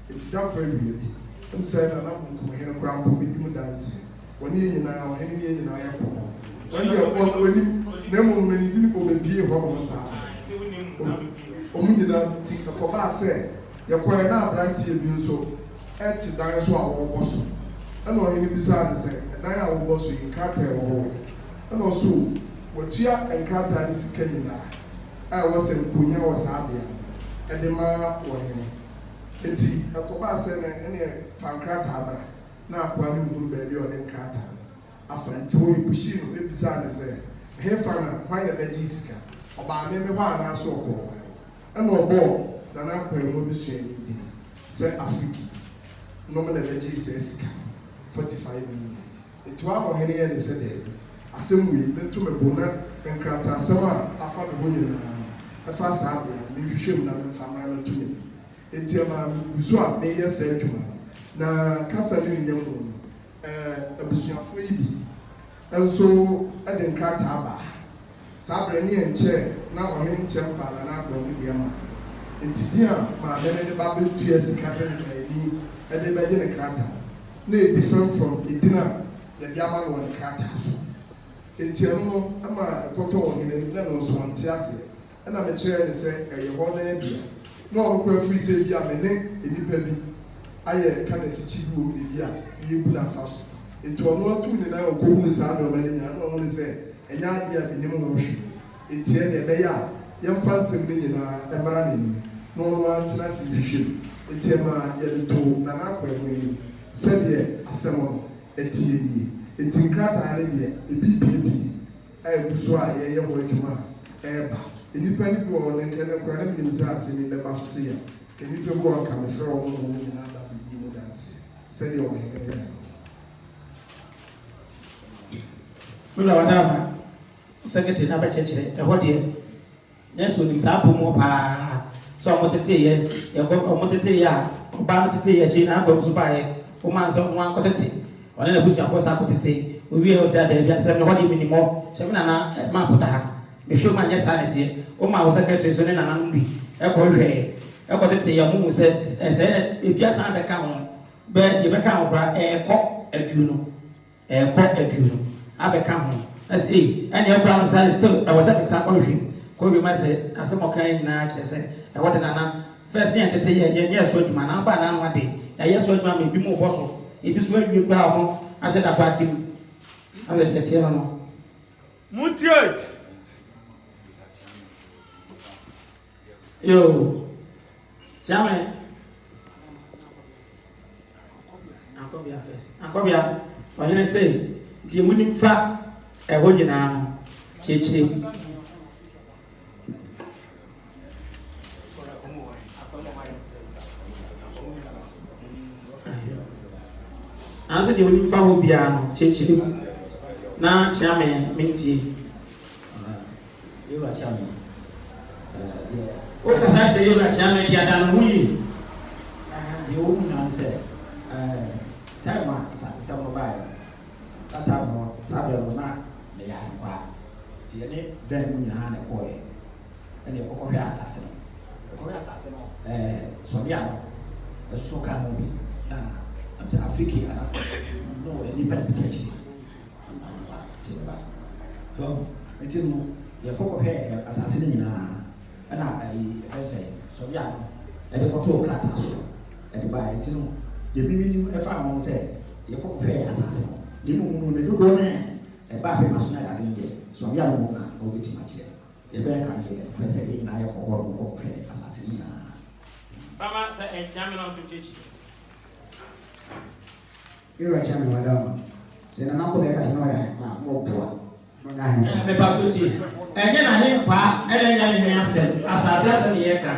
yi nti dafo awie bi ɛmu sɛ nana nkɔmɔhene koraa mpɔ bɛdi mu danse wɔne yɛ nyinaa ɔhene ne yɛ nyinaa yɛkɔ hɔ wɔn deɛ ɔnim na mmom n'ani di ɔbɛbie hɔ nom saa ɔmo nyinaa ti ɛkɔbaa sɛ yɛkɔɛ na aberanteɛ bi nso ɛte dan so a wɔrebɔ so ɛna ɔhene bisaa ne sɛ ɛdan a wɔrebɔ so yi nkrataa wɔ hɔ ɛna ɔso wɔtua nkrataa ne sika nyinaa a ɛwɔ sɛ nkonya wɔ saa bea ɛde ma ɔhene eti ɛkɔbaa sɛ no ɛne fa nkrataa bra na akoa no nhunu baabi a ɔde nkrataa no afa nti wɔyɛ buhyii no ebisaa ne sɛ ɛhefa na hwan na bɛgye sika ɔbaa meme hɔ anaa so ɔkɔɔ ɛna ɔbɔɔ nana akwan mu bisua ni di sɛ Afriki nom na bɛgye sɛ sika 45 million eti wa ɔhene yɛ ne sɛ dɛɛbi asɛm wei bɛto me bo na nkrataa asɛm a afa me ho nyinaa ɛfa saa bea ne hwehwɛ mu na me mfa mara me to me eti ama busu a meyɛ sɛ adwuma na kasa ne nyɛ mu no abusuafoɔ yi bi nso ɛde nkrataa ba Sabre ni enche na ɔhene nkyɛn fa na na agorɔ bi ama ntidi a maame ne ba bɛtu asika sɛ ni ɛde bɛgye ne krata na e different from edina yɛde ama no wɔ ne krata so enti no ama ɛkɔtɔ ɔhene na no so ante ase ɛna mekyerɛ ne sɛ ɛyɛ hɔ na ebia na ɔkɔ afiri sɛ bi a me ne enipa bi ayɛ ka na sikyi bi wɔ mu bi a yɛbu na fa so enti ɔno atu ne na ɔkɔ hu saa nneɛma ne nyinaa na ɔmo ne sɛ ɛnyɛ adeɛ a binim ho hwɛ enti ɛna ɛbɛyɛ a yɛmfa nsɛm no nyinaa ɛmmara n'anim na ɔno atena ase hwehwɛ mu enti ɛma yɛde to nana akɔ ɛho anim sɛdeɛ asɛm no ɛtie nie enti nkrataa no deɛ ebi piepie a ɛgu so a yɛyɛ hɔ adwuma a ɛreba nnipa no bi wɔ ne nkɛnɛ koraa ne menim sɛ asɛm yi bɛba so se a nnipa bi wɔ nka mefrɛ wɔ no wɔn nyinaa ba bɛdi mu danse sɛdeɛ ɔhene yɛ Mula wadama secretary na bɛkyerɛkyerɛ ɛhɔ deɛ nyɛsɛ onim saa abɔ mu paa sɛ ɔmo tete yɛ ɔmo tete yɛ a ɔbaa no tete yɛ akyi na abɔ nso baayɛ ɔmo ansɛ ɔmo ankɔ tete ɔne na busuafoɔ saa akɔ tete owie ɔsɛ adaabi asɛm na hɔ deɛ minim hɔ hyɛm nana maako da ha mehwɛ mu anyɛ saa neteɛ ɔmo a wɔ secretary so ne nananom bi ɛkɔ hwɛ ɛkɔ tete yɛ ɔmo mu sɛ ɛsɛ ebi asan bɛka ho bɛ yɛbɛka ho bra ɛɛkɔ aduonu abɛka ho ɛsɛ ɛne ɛkora no saa still ɛwɔ sɛ bɛsa kɔhwɛ kɔhwɛ ma sɛ asɛm ɔka nyinaa kyerɛ sɛ ɛwɔ de nana first ne yɛntete yɛnyɛ so adwuma na aba na anwa de yɛyɛ so adwuma ma ebi mu bɔ so ebi so adwuma kura ho ahyɛ da paati mu asɛ deɛ teɛ no no Muntie! Yo, Chairman. Ankobia first. Ankobia, what you say? The winning fa ɛhɔ nyinaa no kyerɛkyerɛ ansa deɛ winning fa hɔ biara no kyerɛkyerɛ na kyerɛ mentie yɛwura kyerɛ me wokasa sɛ yɛwura kyerɛ me deɛ ada no ho yi deɛ wɔ mu nan sɛ time a sasesɛm no baeɛ tata no saa bɛrɛ no na meyɛ ahempa nti yɛne bɛn mu nyinaa na ɛkɔɔɛ ɛne yɛkɔkɔhwɛ asase no yɛkɔhwɛ asase no sɔbea no ɛsoso ka no bi na nti afriki anasɛ no nipa no bi akyi nti no yɛkɔkɔhwɛ asase no nyinaa ɛna ɛfɛ sɛ sɔbea no ɛde kɔtɔɔ krataa so ɛde baeɛ nti no yɛmiminim ɛfa ho sɛ yɛkɔkɔhwɛ asase no dinu mu ne dodo ne ɛba apɛ ma so na yɛade no deɛ sɔbea no mu na ɔbɛtumi akyerɛ yɛbɛyɛ ka deɛ ɛfɛ sɛ yɛ nyinaa yɛkɔkɔ no kɔhwɛ asase no nyinaa Baba sɛ ɛkyia me no nso kyekyi yɛwura kyerɛ me wadama sɛ nanakɔ bɛka sɛ na ɔyɛ ahempa a mɔboa mepa to tie ɛnyɛ na ne mpa ɛna ɛnyɛ ne hwɛ asɛm asase asɛm ne yɛka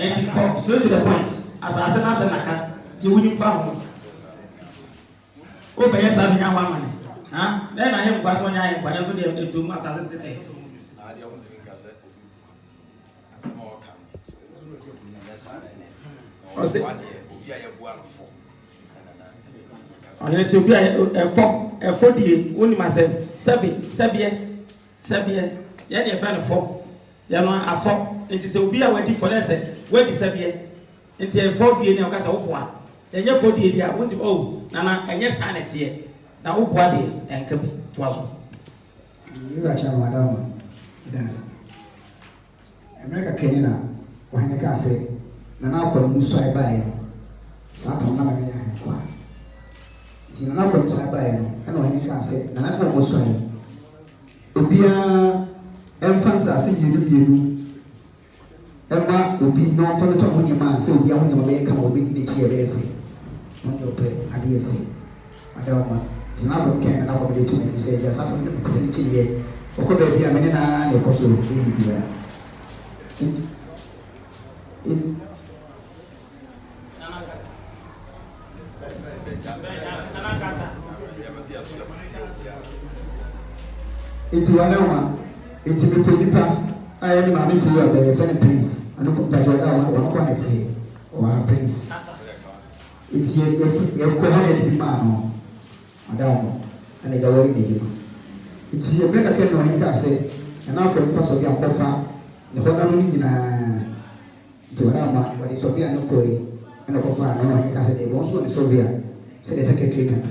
ɛnti kɔ straight to the point asase no asɛm naka deɛ wonim fa ho wobɛyɛ saa bɛnya ho ama ne na ayɛ nkwa sɛ ɔnyɛ ayɛ nkwa yɛ nso deɛ ɛdom asase tete ɔyɛ sɛ obi a ɛfɔ die wonim asɛm sɛbeɛ yɛne ɛfɛ no fɔ yɛno afɔ nti sɛ obi a wadi fɔ ne sɛ wadi sɛbeɛ nti ɛfɔ die ne ɔka sɛ woboa ɛnyɛ fɔ die deɛ a wotim o nana ɛnyɛ saa ne teɛ na woboa deɛ ɛnka bi toa so yɛwura kyerɛ me wadama danse mmerɛ kakra ni na ɔhene kaa sɛ nana akɔ mu sɔre baeɛ no saa tam na mɛyɛ ahempa nti nana akɔ mu sɔre baeɛ no ɛna ɔhene kaa sɛ nana akɔ mu sɔre obiara ɛmfa nsase mmienu ɛma obi na ɔmfa no tɔ ho nneɛma a sɛ obi aho nneɛma bɛyɛ kama obi n'akyi ɛbɛyɛ fɛ ɔne ɔpɛ adeɛ fɛ adawoma nti na abɔ nkɛn nana akɔ bɛde to n'anim sɛ ɛgya saa tam ne kɔkɔtɛ ne kyɛdeɛ ɔkɔ baabi a mene naa na ɛkɔ so ɛyɛ biara eti wadama eti mepɛ nipa a yɛne maame firi a bɛyɛ fɛ no prince ɔno mpakyɛ ɔda wɔn kɔ ne tee ɔwɔ prince eti yɛkɔ hɔ na yɛde bi maa no ɔda wɔn ɛna ɛgya wɔre na edwuma eti ɛbɛrɛ kakra na ɔhen kaa sɛ na akɔ nifa sɔbi akɔfa ne hɔ nam nyinaa nti wɔn ama wɔde sɔbi a ne kɔ yi ɛna kɔfa a na wɔn kasa de wɔn nso ne sɔbi a sɛ de secretary kana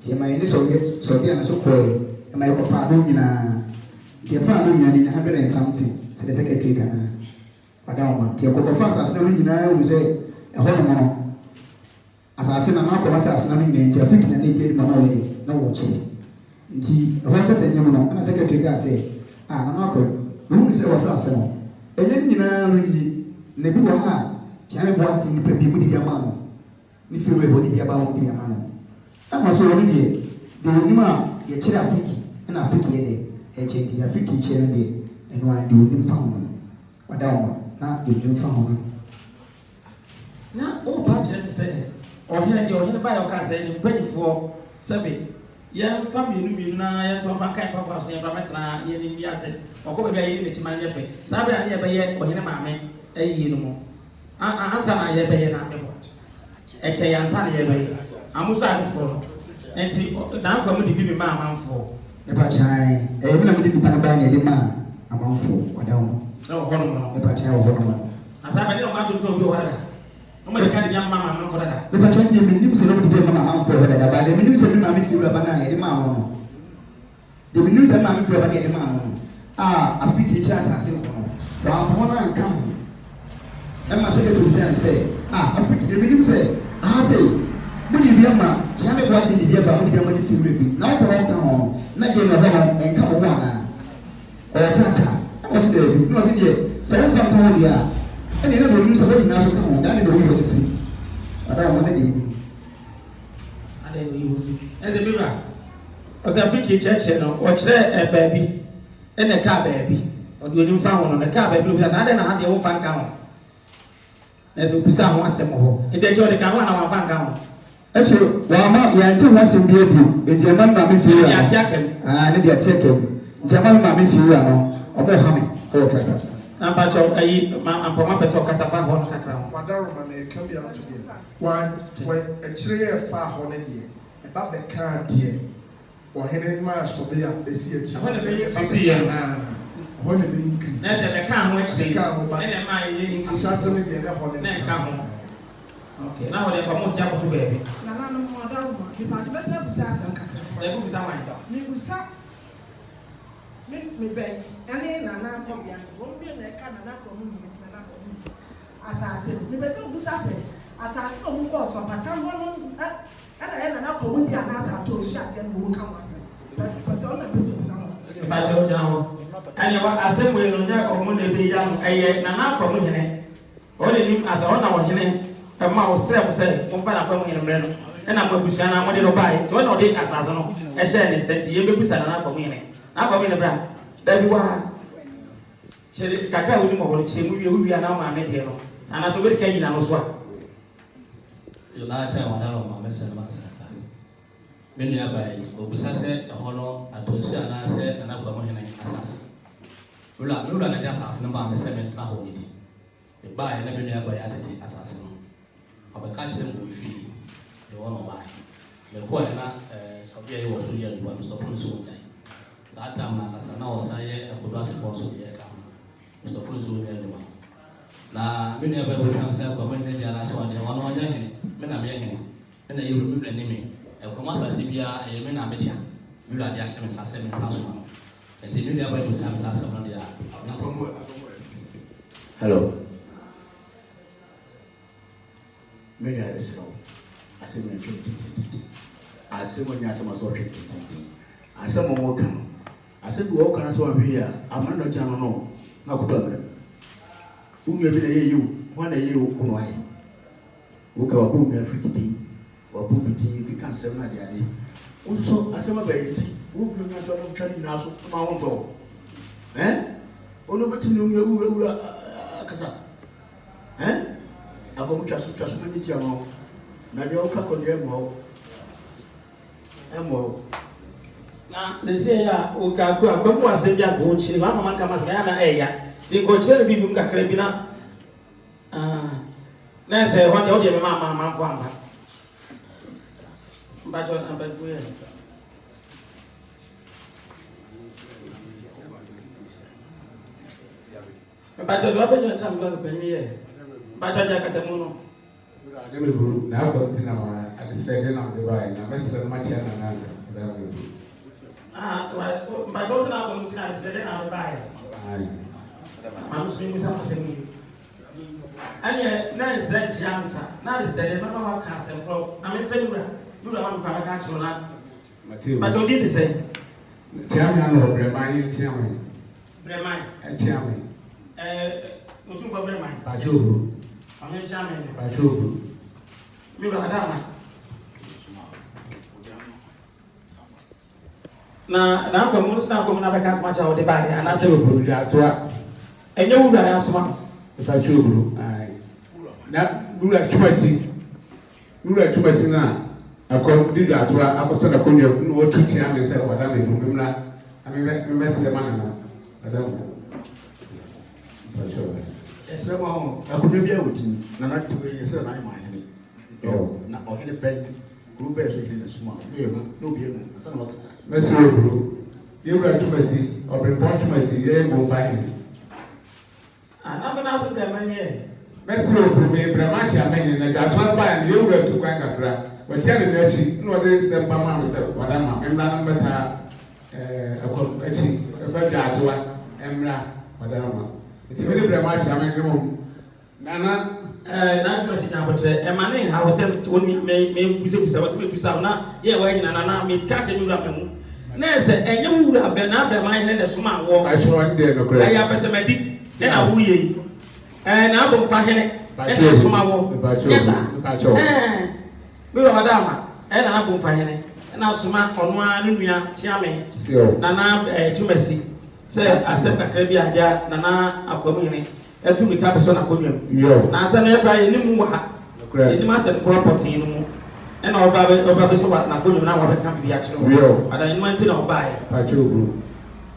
nti ɛma yɛ ne sɔbi a ne so kɔ yi ɛma yɛ kɔfa ano nyinaa nti ɛfa ano nyinaa ne 100 and something sɛ de secretary kana wɔda wɔn nti ɛkɔkɔfa asase no nyinaa wɔn sɛ ɛhɔ nom no asase na n'akɔba sɛ asase no nyinaa nti afiki na ne di ɛdi ma na wɔyɛ na wɔn kyerɛ nti ɛhɔ kasa nyɛm no ɛna secretary ka sɛ na n'akɔ wɔn sɛ wɔsɛ asɛ no ɛnyɛ nyinaa no yi na bi wɔ ha kyɛn bɔ ati nipa bi mu di bi ama no ne fi wɔ ɛhɔ di bi ama no di bi ama no ɛma so wɔn deɛ de wɔn nim a yɛkyerɛ afiki ɛna afiki yɛ de ɛkyɛ nti afiki kyerɛ no deɛ ɛno a de wɔn nim fa ho no wɔda wɔn na de wɔn nim fa ho no na o ba kyerɛ ne sɛ ɔhene deɛ ɔhene ba yɛ ɔka sɛ ne mpanyinfoɔ sɛbi yɛn fa mmienu na yɛn tɔn fa nkan fa so yɛn fa mɛtena yɛn ni bi ase ɔkɔ baabi a yɛn n'akyi ma yɛ fɛ saa bɛrɛ ne yɛbɛyɛ ɔhene maame ɛyie no mu ansa na yɛbɛyɛ na ɛbɔ ɛkyɛ yɛn ansa na yɛbɛyɛ amuso afoforɔ nti n'akɔ mu de bi mi ma amanfoɔ. ɛpa kyan ɛyɛ mi na mi de nipa no baa na yɛde ma amanfoɔ ɔda wɔn. ɛwɔ hɔ nom no. ɛpa kyan wɔ hɔ nom. asa bɛ ne ɔmo atontɔn bi wɔ hɔ dada ɔmo de ka de bi ama amanfoɔ dada. ɛpa kyan deɛ mi nim sɛ ne ɔmo de bi ama amanfoɔ wɔ dada baa deɛ mi nim sɛ mi maame fi wura ba na yɛde ma wɔn no deɛ mi nim sɛ mi maame fi wura ba na yɛde ma wɔn no a afi de ekyir asase no no wɔn afɔ hɔ na nka ho ɛma sɛ de polisi ayɛ sɛ afi deɛ mi nim sɛ ahase mo de bi ama kyɛn mi bɔ ati de bi aba mo de bi ama de fi wura bi na wɔfɔ wɔn ka ho na deɛ na ɔhɔ no nka wɔn ana ɔyɛ kaka ɛna ɔsi deɛ bi na ɔsi deɛ sɛ wɔn fa nka ho deɛ a ɛna ɛna wɔn nim sɛ wɔn nyinaa so ka ho dan ne na wɔn yɛ wɔn fi ɔda wɔn ne de yi. ada yɛ wɔyi wɔ fi ɛnna bi ba ɔsɛ afiki kyerɛkyerɛ no ɔkyerɛ baabi ɛna ɛka baabi ɔde onim fa ho no na ɛka baabi obi na ada na adeɛ wɔn fa nka ho na ɛsɛ obisa ho asɛm wɔ nti ɛkyɛ ɔde ka ho na wɔn fa nka ho. ɛkyɛ wɔn ama yɛnte ho asɛm bi ebi nti ɛma mi maame fi wura no ne deɛ ate akam nti ɛma mi maame fi wura no ɔbɛ ha mi ɛwɔ kasa. na mpatsɔ ayi mpɔmɔ pɛ sɛ ɔkasa fa hɔ no kakra ho. wadaroma na ɛka bi ato deɛ wɔn akyire yɛ fa hɔ no deɛ ɛba bɛka deɛ ɔhene maa sɔbe a bɛsi akyi. ɛhɔ na bɛ yɛ nkirisi yɛ hɔ na bɛ nkirisi. na ɛsɛ bɛka ho akyire ɛna ɛma yɛ nkirisi. asase no deɛ ɛna hɔ no na ɛka ho ok na hɔ deɛ nkɔmɔ ti akoto baabi. nana no mo ɔda wo nipa de bɛsɛ busa asɛm kakra. ɛfu bisa wɔn nsa. mi busa mi bɛn ɛne nana akɔbea wɔn bi na ɛka nana akɔmu mi nana akɔmu mi asase mi bɛsɛ busa sɛ asase na ɔmu kɔ ɔsɔ pata hɔ no ɛna yɛ nana akɔmu di anaasɛ ato osu adeɛ na ɔmu ka wɔn asɛ pɛsɛ ɔna bɛsɛ busa wɔn asɛ. ìbàjẹ́ ọjà wọn ẹni wa asẹ́mu yẹn ló ń yẹ ọmọ náà ebi yá no ẹ̀yẹ nana akọ̀mú yẹn ọ̀ lè ní asa ọ̀ nà wọ̀ yẹn ẹ̀ máa wọ̀ sẹ́ẹ̀ wọ̀ sẹ́ẹ̀ wọ́n bá n'akọ̀mú yẹn mìíràn ẹ̀nà àmọ́ ebusua náà wọ́n de lọ báyìí tí wọ́n náà ọ̀dẹ asase no ẹ̀hyẹ́ ẹ̀ ní nsẹ́ntì yẹn bẹ́ẹ̀ busa nana akọ̀mú yẹn n'akọ̀mú yẹn bẹ́ẹ̀ bẹ́ẹ̀ wá kyerè kakra wo ni mo wọ̀ kyerè mu wíwí àná ọmọ àmì deɛ no anaso bẹ́ẹ̀ kẹ́ yìí nà no so a. yòlá ahyɛ wɔn dáná ɔmɔ amẹsẹ no asa fa mi nua báyìí obisa sɛ ɛhɔ no atonso anaasɛ nana akɔmɔ hene asase wúlò mi wúlò anadi asase no ba amẹsẹ mi tena hɔ nidi ìbá yẹn na mi nua báyìí atete asase no ɔbɛka kyerɛ mu ofi ɛwɔ na ɔbaa yi mɛkɔ yɛn na sɔbi yɛ wɔ so yɛ ɛduwa mi sɔpɔ nso wɔn gyan that time na kasa na ɔsan yɛ ɛkodo asepɔ nso yɛ ka mi sɔpɔ nso wɔn yɛ ɛduwa na mi nua báyìí wɔ sam sɛ akɔmɔ hene di anaasɛ wɔn deɛ wɔn na wɔn yɛ hene mi na mi yɛ hene ɛna yɛ wura mi wura ne mi ɛkɔmɔ asase biara ɛyɛ mi na mi dia mi wura de ahyɛ mi nsa sɛ mi nta so ma no nti mi nua báyìí wɔ sam sɛ asɛm no deɛ hello me nua ɛsrɛ wo asɛm no atwa asɛm ɔnyɛ asɛm asɛ ɔtwe asɛm ɔmɔ ka no asɛm bi wɔwo ka no sɛ wɔhwee a amana no gya no no na akɔtɔ amena mu wo nua bi na ɛyɛ yiwo hɔ na ɛyɛ wo no ayɛ woka wabɔ wo nua afiri din wabɔ bi din keka nsɛm no adeade wo nso asɛm abayɛ nti wo bi nua tɔ no twa ne nyinaa so ma wo ntɔ ɔno bɛtumi ne wura akasa agɔmo twa so ma nyitia ma wo na deɛ woka kɔdeɛ ɛmmɔ wo na sɛ a wokaku a bɛmu asɛm bi agɔ kyerɛ wɔn ama nkama sɛ ɛyɛ na ɛyɛ nti nkɔkyerɛ no bi bi mu kakra bi na na sɛ wɔn deɛ wɔdeɛ mɛma ama amanfo amba mbakyɛ abɛfo yɛ But you have been some good opinion. But I like a mono. Now go to now at the station of the right. Now, Mr. Machan and answer. My daughter now going to say I'll buy. I'm speaking something. And yet, now is that answer. Now is that no one can say, I'm saying, you don't want to catch you now. But you did the same. Chairman of Bremai, Chairman. Bremai, and Chairman. What you for Bremai? Bajobu. I'm a chairman. Bajobu. You are Adama. Now, come on, now come and cast much out of the bag, and I say, and you would answer one. If I choose, I now do like choice. Do like choice now. I come did that to I was not going to know 2 times and said, what I mean, I mean, mess the man. I don't know. Yes, I could be able to, not 2 years, and I'm mind. Oh, not or any bed, group bears within a small, no beer, some of us. Messi, you were to Messi, or report to Messi, you will find him. I'm not asking them any. Messi will be Bramachi, I mean, and that's one by and you were to Quackra. But tell me that she, no, there is some mamma, Madame, and I'm better. A better to Emra, Madame. It's very Bramachi, I mean, Nana. Not but a man how said to me, may be some now, yeah, waiting and I may catch a new rapper. Nurse, and you would have been up at my head a smart walk. I show one day, no credit. I have a semitic, then I will ye. And I will find it, and a smart walk. Yes, sir. We were Madama, and I will find it. And I'll smart on one Chiame, Nana, to Messi. Say, I said, I can be a jar, Nana, a community. And to become a son of William. Now, some everybody knew what must property no and all about so what now now what can be actually but I went to buy.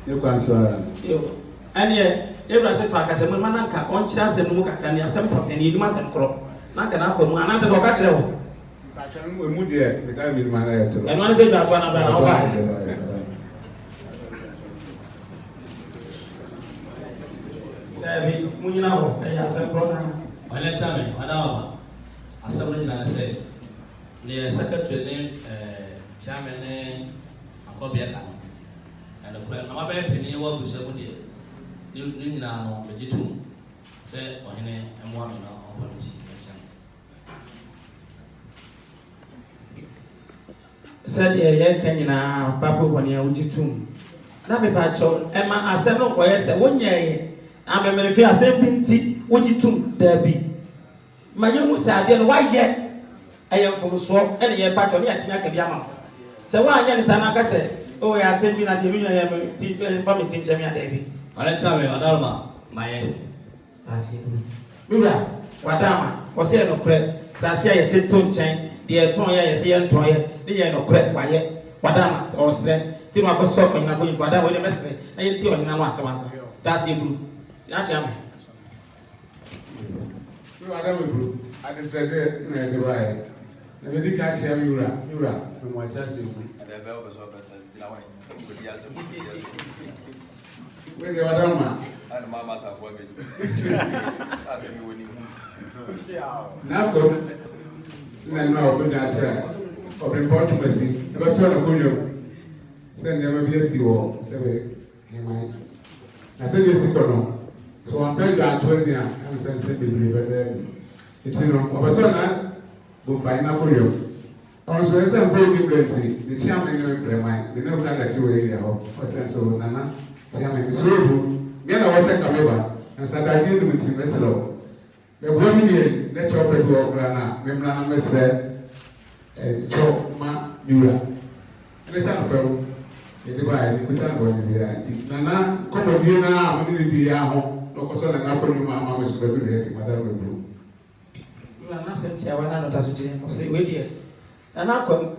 You can show and yet, every said, I said, Manaka, on chance and look at any some protein, you must have crop. Not an apple, and answer for catch level. We moved there without with my letter. And one thing that one about buy. Assembly na say the secretary name chairman Akobia and the plan my penny was to say you now vegetum say or any and one opportunity. Said ye can na papa when you vegetum. Na be pacho Emma assemble for yes one year. I'm a merry asem binti vegetum there be. My young Sadian, why yet? I am from swamp, and a part of me at Yama. So why, Yan Sanaka said, oh, I are sending at the Union from Team Jamia Davy. I tell me, Adama, my end. I see. Mura, Wadama, was here no credit, Sasia, a tin chain, the Toya, a Sian Toya, the no credit, why yet? Wadama, or said, Tim was stopping, I'm going for that with a message, and you tell me now what's the answer. That's you. That's him. I just said, the right. Let me catch him, Yura, from my test. Where's your Adama? And Mamma's appointment. Now, no, put that track. Or report to Messi. The best son of Julio. Send them a bless you all. Say, I said, yes, so I'm telling you, I'm 20 and sensible. It's in Obasona, who find out for you. Also, as I'm saying, the chairman of Bremai, the no that you area of so Nana, chairman is so get a water camera and said, I did with him as low. The woman, let your people grana, Membrana said, Choma, Yura. Let's have a go. The divide, we can't go in the reality. Nana, come with you now, I'm going to the Yamo, no person and Apple, Mamma was going to hear Madame. Na senti ya wana nota sujine mo se we die na akom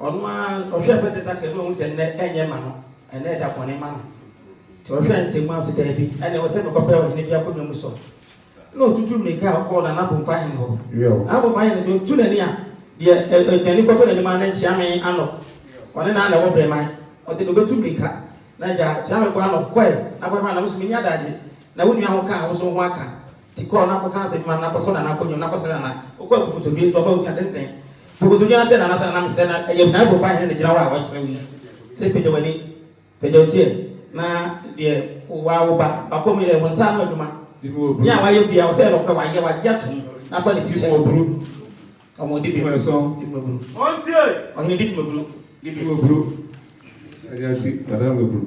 onu a ohwe peteta ke no se ne enye ma no ene da kone ma no to ohwe nse mu aso da bi ene wo se no kopa o ne bi akono mu so no tutu me ka ko na bo fa hin ho yo abo fa hin so tu na ni a de ni kopa na ma na nchi ame ano one na wo bre mai o se no betu me ka na ja cha me ko ano kwai na kwa ma na musu mi nya daje na wonu aho ka wo so ho aka ti ko na ko kan se ma na ko so na ko nyu na ko se na ko ko ko to bi to ba o ka tenten ko to nya se na sa na se na e na bo fa he ne jira wa wa se wi se pe de wani pe de tie na de wa wo ba ko mi le won sa no aduma ya wa ye bia wo se lo ko wa ye wa ja tu na fa ni ti so wo buru ọmọ di bi mo so di mo buru on tie o ni di mo buru di mo buru aja ti ada mo buru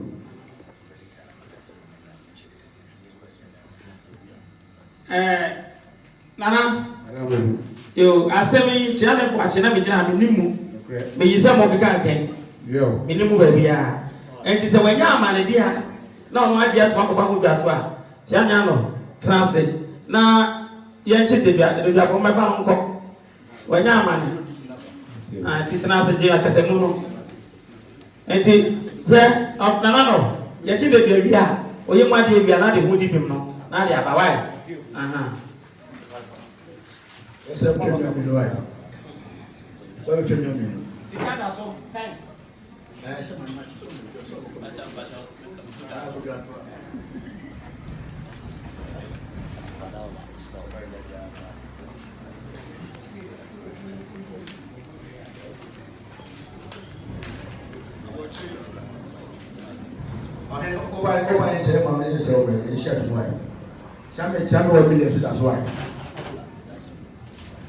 nana yo asemi chia me ko achina me jina me nimu me yisa mo keka ken yo me nimu ba bia enti se wanya amane dia na ono ade ato akwa ko dwato a tia nya no transe na ye nche de bia ko me fa no nko wanya amane ti transe je acha se mu no enti hwe nana no ye chi de bia oye mu ade bia na de hu di bim no na de abawai aha ese mo ga mi lo ayo o che nyo mi sikada so time ese man ma so bacha Oba ni chere ma ni se o be ni sha tu wa chame wa bi le su da so wa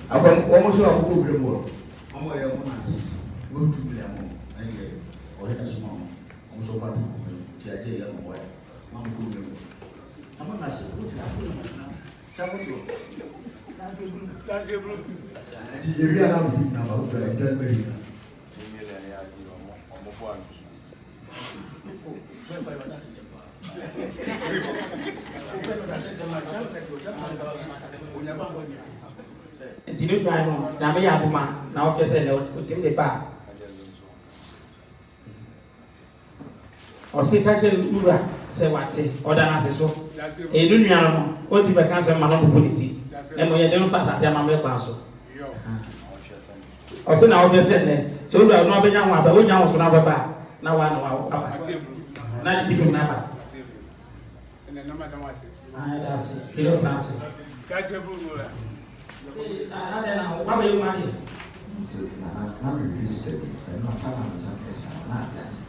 abon o mo so akoko bi mo o mo ye mo na ti wo tu bi le mo aye o he na so mo o so fa tu ki aje ya mo wa ma mo ku bi mo ama na se o ti afu chamo tu that's a group ti je bi ana bi na ba o be je be ri nti ne twan no na me ya boma na o pese le o tim de ba o se ka che ura se wate o da na se so e nu nua no o ti be kan se ma no bo politi e mo ye de no fa sa te ma me kwa so o se na o pese le so ura no be nya ho aba o nya ho so na ba na wa na wa aba na di bi na ba ene na madam wase ah da se tiro transe ka che bu no la ah da na wa ba yu ma ni na me visto no fa na sa esa na clase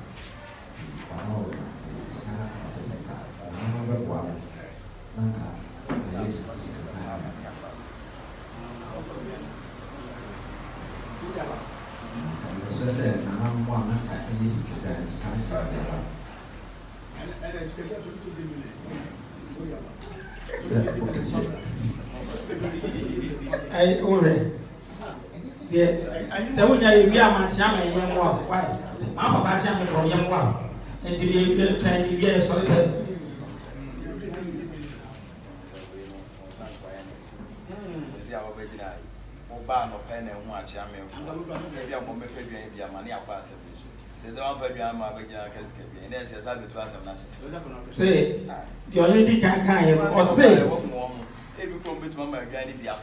no sana sa sa ka na ba kwa na ka yes Sasa na mwa na ka ni sikida skani ka ya ai ore die se wonya ye bia ma chia ma ye mo a why ma ba ba chia me from ye mo a enti bi kan ye bia so te ba no pen na hu achia menfo bia mo mefe dwan bia ma ne akwa asem so se wan fa dwan ma ba gina kasika bia ne se sa betu asem na se ti o di kan kan ye o se e bi ko betu ma dwan ni bia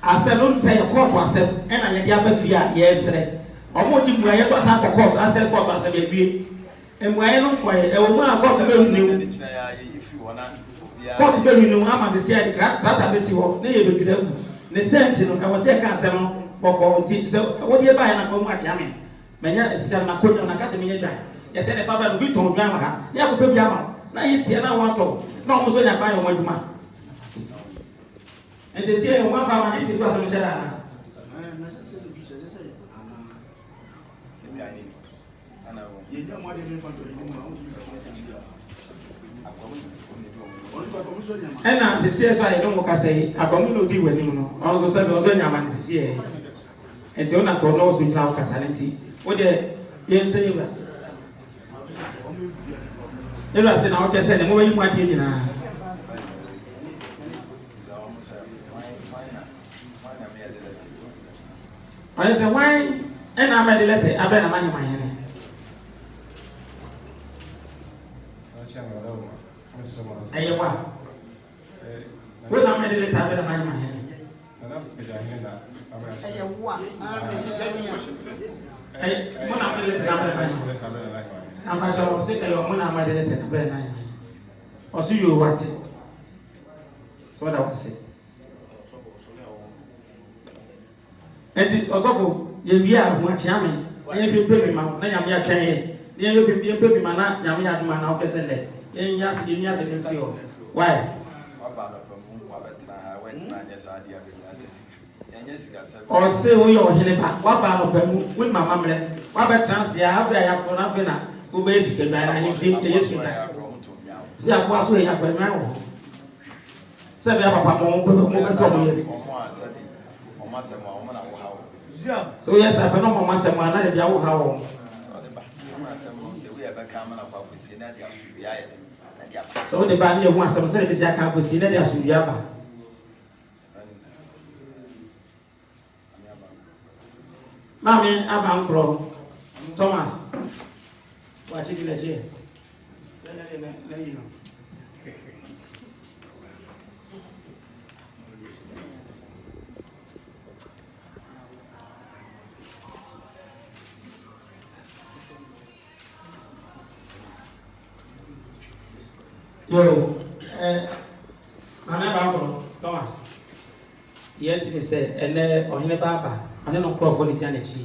asem no te ko ko asem e na ye dia ba fia ye sere o mo ti mu ye so asan ko court asem court asem ye bie e mu aye no ko ye e wo ma ko se be hu ne ni china ya ye ifi wona bia court be hu no ama de se ya trata be si ho ne ye be dweda ku ne senti no ka wose ka asem no boko nti so wo die ba ya na ko mu achia me menya esika na ko na ka se me ye dwan ye se ne fa ba no bi ton dwan ha ya ko be bia ma na ye tie na wa to na mo so nya ba yo mo aduma ente sie o ma ba ma ni si to asem sheda na na se se du se se ana ke bia ni ana wo ye nya mo de me fa to ni mo na o ti ka se bia ena sisi so ayi no mo ka sei akomu no di wani no on so se no so nya man sisi e enti ona ko no so jina ka sa nti wo de ye nse yi ba ela se na o se ne mo yi mu ade nyina ayi se why ena ma de lete abe na manyi manyene ayi wa wo na me de lete abe na manyi manyene ayi wa ayi mo na me de lete abe na manyi amba so se ayi mo na me de lete abe na manyi o su yo wate So that was it. Enti osofo ye bia ho achia me ye bebe ma na nyame atwen ye ye bebe ma na nyame aduma na okese le ye nya se nfi o why o se wo yo hene pa wa ba no pa mu we mama mre wa be trans ya afia ya fo na fe na wo be sike ba na hin ye sika si akwa so ya pa ma wo se be papa mo be to mo ye so yes, I know mama say man na dia wo ha wo. So the ba ni e hu asem say be sia kan kosi na dia so bia ba. Mami aba nkro Thomas. Wa chi dile che. Le you know. Yo, Mama Babo, Thomas. Yes, he said, and Ohine Baba, and then on Crawford Janechi.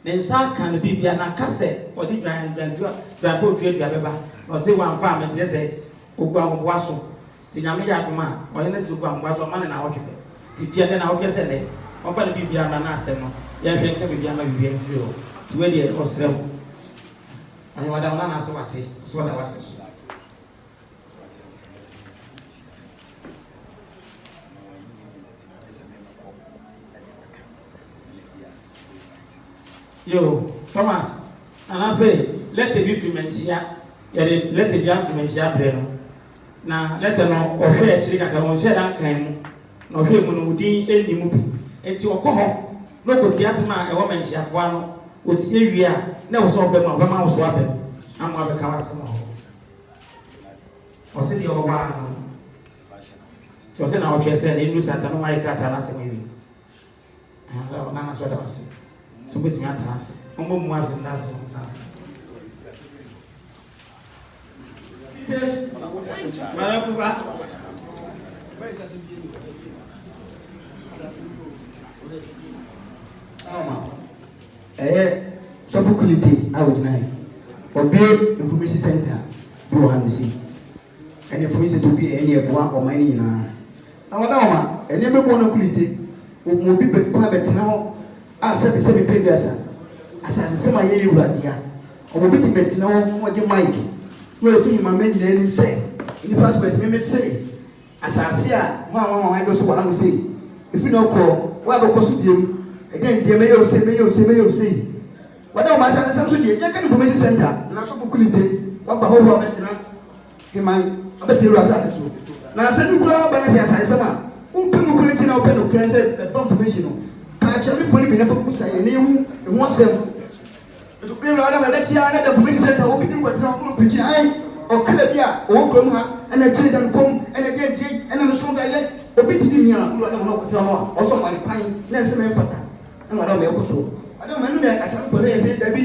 Then Sa can be an cassette or the giant Drapo trade Gababa, or say one farm and they say, Ugam Wasso, the Yamia, or Enes Ugam was a man in our occupant. The fear then our Cassette, or for the Bibian Anasemo, Yakin Bibiana Bibian Fuel, to Eddie or Srem. And what I'm not answering, so what I was. Yo, Thomas, and I say, let the be Fremensia, let the young Fremensia Breno. Now, let them know, or hear Chilica, or shed and came, no him when we did any movie. And to a coho, no good Yasma, a woman, Shafuano, with Syria, never saw them of a mouse water. I'm one of the Kawasama. Or city of one. So, send our case and you sat on my cat and asked me. And Nana's what I was. So with me at us, Omo was in that sense. So for quality, I would deny. Or be information center, go and see. And information to be any of one or many in a. Our and never want to quality, will be private now. Asabi sɛ mepɛ biasa asase sɛ ma yɛ wura dia obi ti bɛti na wo gye mic wo to hima me nyina nim sɛ ni passport me sɛ asase a wa do so wa no sɛ ifi na okɔ wa ba kɔ so biem again dia me yɛ sɛ wada o ma asase sɛ so die yɛ ka information center na so kukulite wa ba ho wa bɛtena hima abɛti wura asase so na sɛ ni kula ba na fi asase sɛ ma wo pɛ mu kulite na wo pɛ no kran sɛ ba information no actually for the benefit of say name and one self to be rather let ya na the information center will be doing what now preaching I or Calabia or Oklahoma and a children come and again take and I'm so that obi di me na no no ko also my pine na se me fata and what am so I don't know that actually for they say that be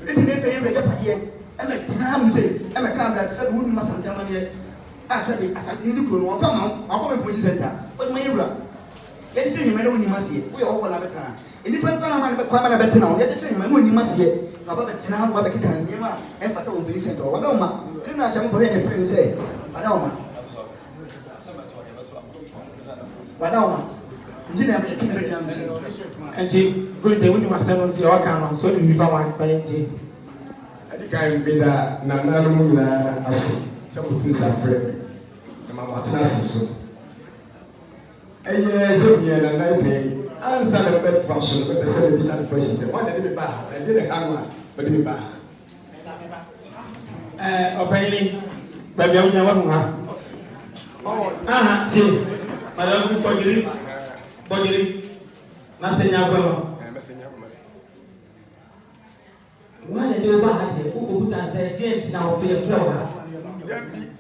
it dey fair be just here and the time say and the camera said wouldn't must enter money I said asante ni ko no fa ma information center what my ewra yeti che nyima na woni masie wo ye wo na betana enipa npa na ma kwa ma na betana wo yeti che nyima na woni masie na ba betana wo ba bekita nyima e fata wo beli center wo ba ma ni na cha mo for ye friend say ada wo ma wada wo ma ndi na me kin be jam say Anti, good day, we must have the account, so we found one plenty. I think I be that Nana as some things are friend. The Mamma so. And yes, and I pay. Answer the best fashion, but the same is unfortunate. One did bad, I didn't have one, but it bad. Opinion, but you know what? See, Madame Bojiri, nothing happened. Why do you buy it? Who said James now fear flower?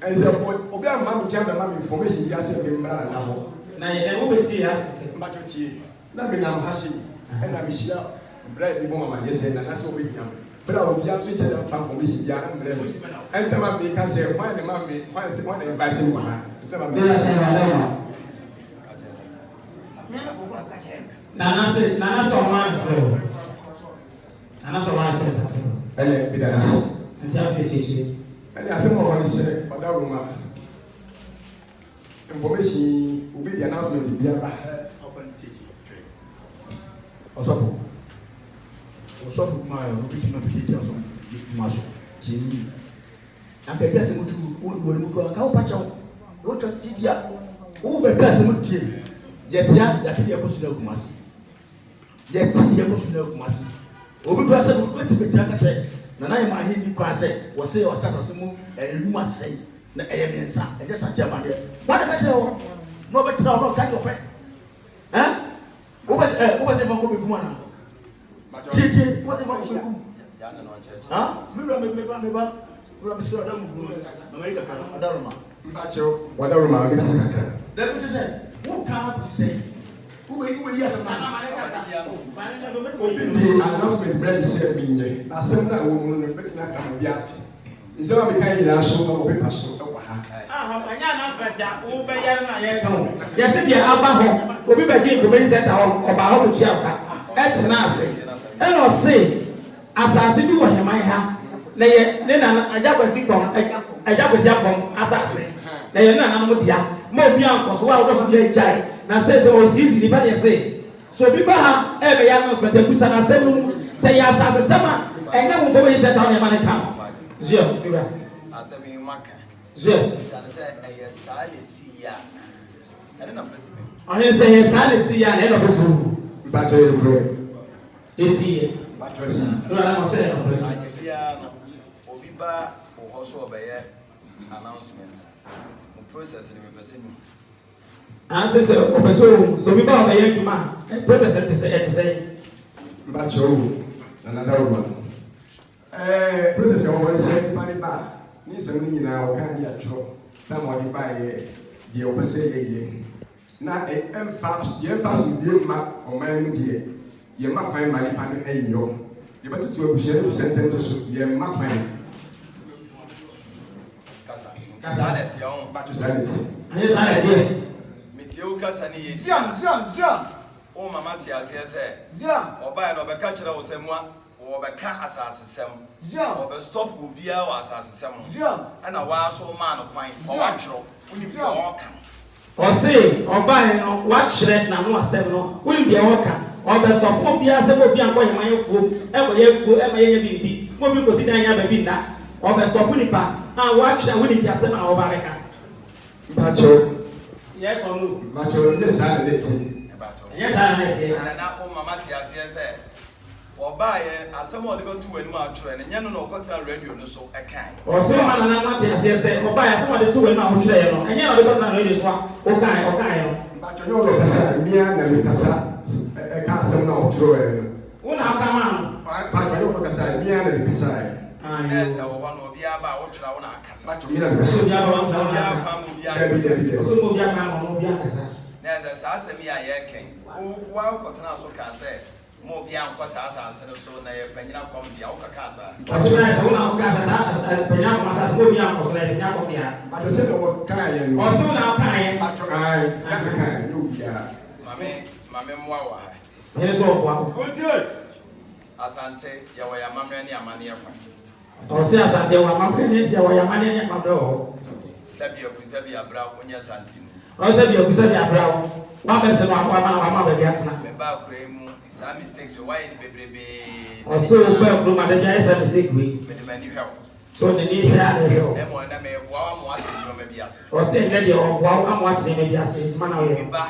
As a boy, Obian Mammy Chamber, Mammy information, yes, and now. Now you can see her. But you let me now, Hashi, and I'm sure bread the woman, yes, and that's what we come. But I will just say that from formation, young and brave. And the mammy can say, why the mammy, why is it one inviting one? Nana so man fro. Nana so man fro. Ele bidana. Ntia pe cheche. Ele asemo ho ni se odaruma. Information will be the announcement bia ba. Osofo ma yo bi ti no bi ti aso ma so. Ti aka bi asemo tu wo ni mu ko ka wo pa chawo. Wo to titia. Wo be ka asemo tie. Yetia yakidi ekosu na kumasi. Yetia ekosu na kumasi. Obi do ase ko ti betia ka che. Na na ma hi ni kwa se wo se o chasa semu enu ase na eye mensa. Eje sa tia ma de. Wa de ka che wo. No be tra no ka yo pe. Wo ba se ma ko be kuma na. Titi, what about you? Me ba. Me sira da mugu. Na mai ka kan adaruma. Mbacho, wadaruma ga saka. Da ku say, who can say? Who will yes na. The announcement brand say me nye. Na sem na wo mu no betina ka mo biate. Nse wa me kan ila so na wo pe paso e wa ha. Anya announcement ya wo be ya na ye kan. Yes be aba ho. Obi be ji ko be center ho oba ho tu afa. Etna ase. Eno se asase bi wo heman ha na ye ne na ajakwasi kom asase na ye na mo dia ma obi ankoso wa wo so dia jai na se o sisi ni ba de se so bi ba ha e be ya no spete kusa na se mu se ya asase sama enye mo ko be se ta ne ma ne kan je tuba asemi maka je se e ye sale siya ene na president ane se ye sale siya ne no president ba to ye pro esi patrosi no mo se no president ajebia no obi ba o hoso obeye announcement mo process ni me person ni anse se o peso so bi ba obeye kuma process et se ba cho na daruma process o mo se pani ba ni se ni nyina o kan dia cho na mo di ba ye die o pese ye na emphasize die ma o man ni die ye ma kwan ma ni pa ni enyo ye betutu abushire sentence so ye ma kwan kasa let yon ba to sanity ane sanity metie u kasa ni ye zian o mama ti ase se zian oba no be ka kire wo semua wo be ka asase sem zian wo be stop obia wo asase sem zian ana wa so ma no kwan o wa twero uni bi o ka o se oba no wa kire na no asem no uni bi o ka o be stop obia se obia nko ye man yefuo e ko yefuo e ma ye bi mo bi ko si dan ya ba bi na o be stop uni pa wa kire uni bi asem na o ba reka Bacho. Yes or no? Bacho, yes, I did it. Yes, I did it. And now, oh, Mamma, yes, or buy a some of the go to any more train, and you know, contra radio, no so a kind. Or so, Mamma, yes, or buy some of the two and now train, and you know, the contra radio swap, okay. But you know, me and Mikasa, a castle now, true. When I come on, but you know, because me and Mikasa. Yes, I want to be about what I want to cast. But you know, there's a semi I can. Oh, wow, what else can say? More beyond what I said, so they penina come the Alcasa. But you said, what kind or soon I'll kind. Mamma, Wawa. Here's all. Asante, Yawaya Mamma, Yamania. O se asante wa mapenye ya wa yamane nya mabro Sabia kusabia bra onya santini o se bi kusabia bra wa be se wa ma be biatna me ba kure mu some mistakes why ni bebrebe o so ba kuro ma de bia esa mistake we me de mani hwe so de ni hwe a de hwe e mo na me wa mo ati no me biase o se ne de o wa am wa ati me biase mana we ba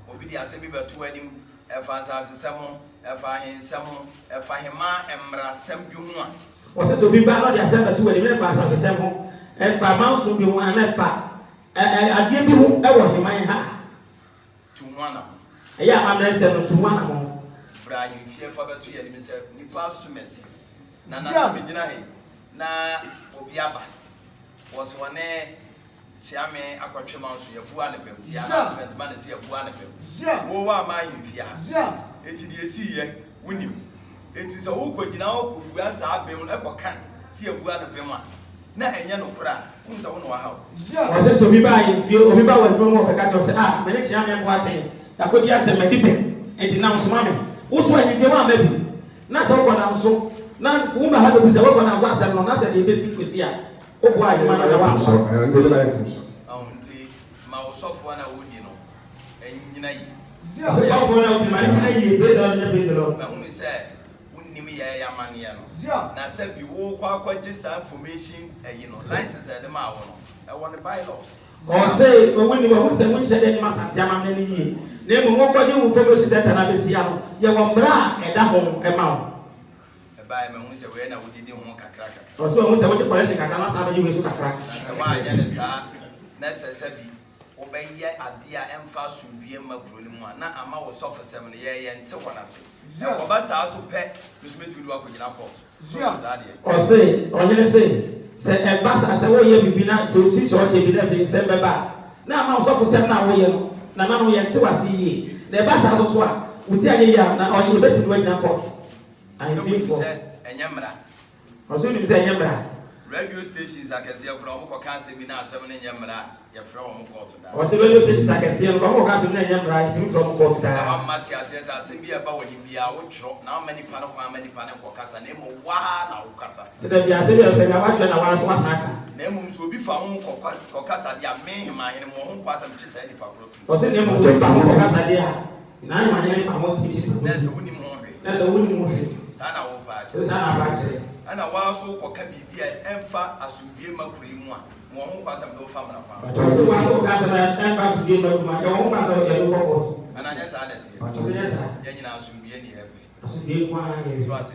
obi di ase bi beto anim e fa asasem e fa hensem e fa hema emrasem bi hu a o se so bi ba no de ase beto anim e fa asasem ho e fa manso bi hu na fa adie bi hu e wo heman ha tumwana e ya ma na se no tumwana ho bra yin fie fa beto ya nim se nipa sumesi na na me gina he na obi aba was one chiame akwatwe manso ya bua ne bem ti announcement man se ya bua ne bem wo wa ma yin fie ha eti de esi ye wonim eti so wo kogina wo kobua sa bem e koka se ya bua ne bem a na enye no kura unsa wo no wa ha o se so bi ba yin fie obi ba wa bem wo ka to se me ne chiame ko ate ya ko dia se me dipe enti na so mame wo so anyi je wa mabi na sa wo na so na wo ba ha do bisa wo na so asem no na sa de besi kosi a wo bo ayi ma na wa so ndo na ifu so nti ma wo sofo na wo di no enyina yi so fo na wo di ma ni yi be do na be do ma hu ni se wonnim ye ya mane ye no na se bi wo kwa gye sa information ayi no license e de ma wo no e won the bylaws o say o woni wo se mun shede ni masante amamne ni yi na mo wo kwa gye wo fo be center na be sia no ye wo mbra e da ho e ma wo by me hu se we na wodidi ho kakra kakra o so hu se wo te collection kakra na sa ba yiwe so kakra se wa anya ne sa na se se bi wo be ye ade a emfa so bie ma kuro ni mu a na ama wo sofo sem ne ye nte wona se e wo ba sa so pe bismeti bi do akogina court o say o yele say se e ba sa se wo ye bibi na se o ti so che bi na bi se be ba na ama wo sofo sem na wo ye no na na no ye nte wase yi na e ba sa so a uti anye ya na o ye beti do akogina court I think for enyamra oso ni say enyamra radio stations akese akura mo ko kan se bi na asem ne enyamra ye fra mo court da oso radio stations akese no ko kan se na enyamra it from court da na mati asese asem bi e ba woni bia wo twro na mani pa no kwa mani pa ne ko kasa na mo wa na wo kasa se da bia se bi e ba wa twro na wa so asaka na mo so bi fa ho ko kasa dia mehima hene mo ho kwasa mchi sa ni pa kro tu oso ne mo fa ho kasa dia na ma ne fa mo ti ti na se woni mo hwe na se woni mo hwe sana wo pa che sana ba che ana wa so ko ka bibia emfa asubie makuri mu a mo ho kwasa do fa mra kwa so wa so ka sa emfa asubie makuri ma ho kwasa ya do ko ana nya sa na ti so nya sa ya nyina asubie ni ebe asubie kwa ya so ati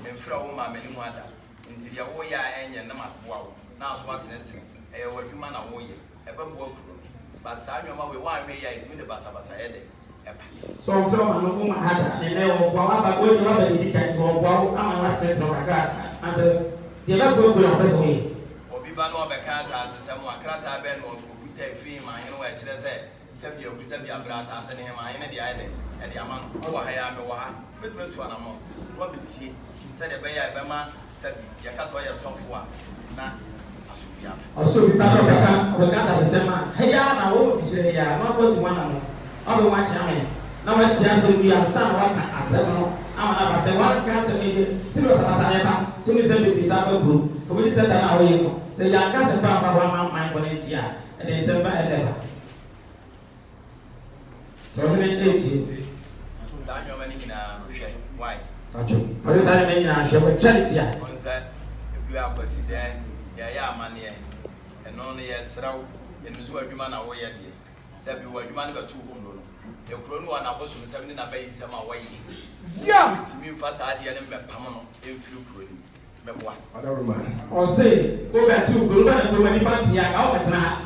emfra wo ma mani mu ada nti dia wo ya enye na maboa wo na so atenete e wadwuma na wo ye ebe bo akuro ba sa anwoma we wa anwe ya itimi de basa basa ye de so from no kuma hada ne wo kwa ba ko ni ba ni ka to wo ama na se so ka ase de ba ko ko na peso yi obi ba no be ka sa ase mu akrata be no ko buta fi ma yin wa kire se bi obi se bi abra sa ase ne ma yin de aye de de ama no wo ha ya me wo ha betu ana mo wo betie se de be ya be ma se bi ya ka so ya sofo a na asubia aso bi ba ko ka sa se ma he ya na wo bi kire ya ma ko ti wana mo abu wa chame na wa ti asem bi ansa wa ka asem no ama na ba se wa ka asem ni ti lo sa sa ba ti ni se bi sa ba group ko bi se ta na wo yi ko se ya ka se ba ba wa ma mai ko ne ti a e de se ba e de ba to ne e ti sa anyo mani gina hwe why acho o sa ne nyina hwe ko charity a on sa bi akwasi de ya amane eno no ye sraw enu so adwuma na wo ye de sabi wo adwuma ne batu kuro no e kuro no na boso sabi ne na bayi sema wayi zia timi mfa sa ade ne mbepam no emfiri kuro ni meboa adawruma o se o batu kuro ba ne wani party ya ka o betna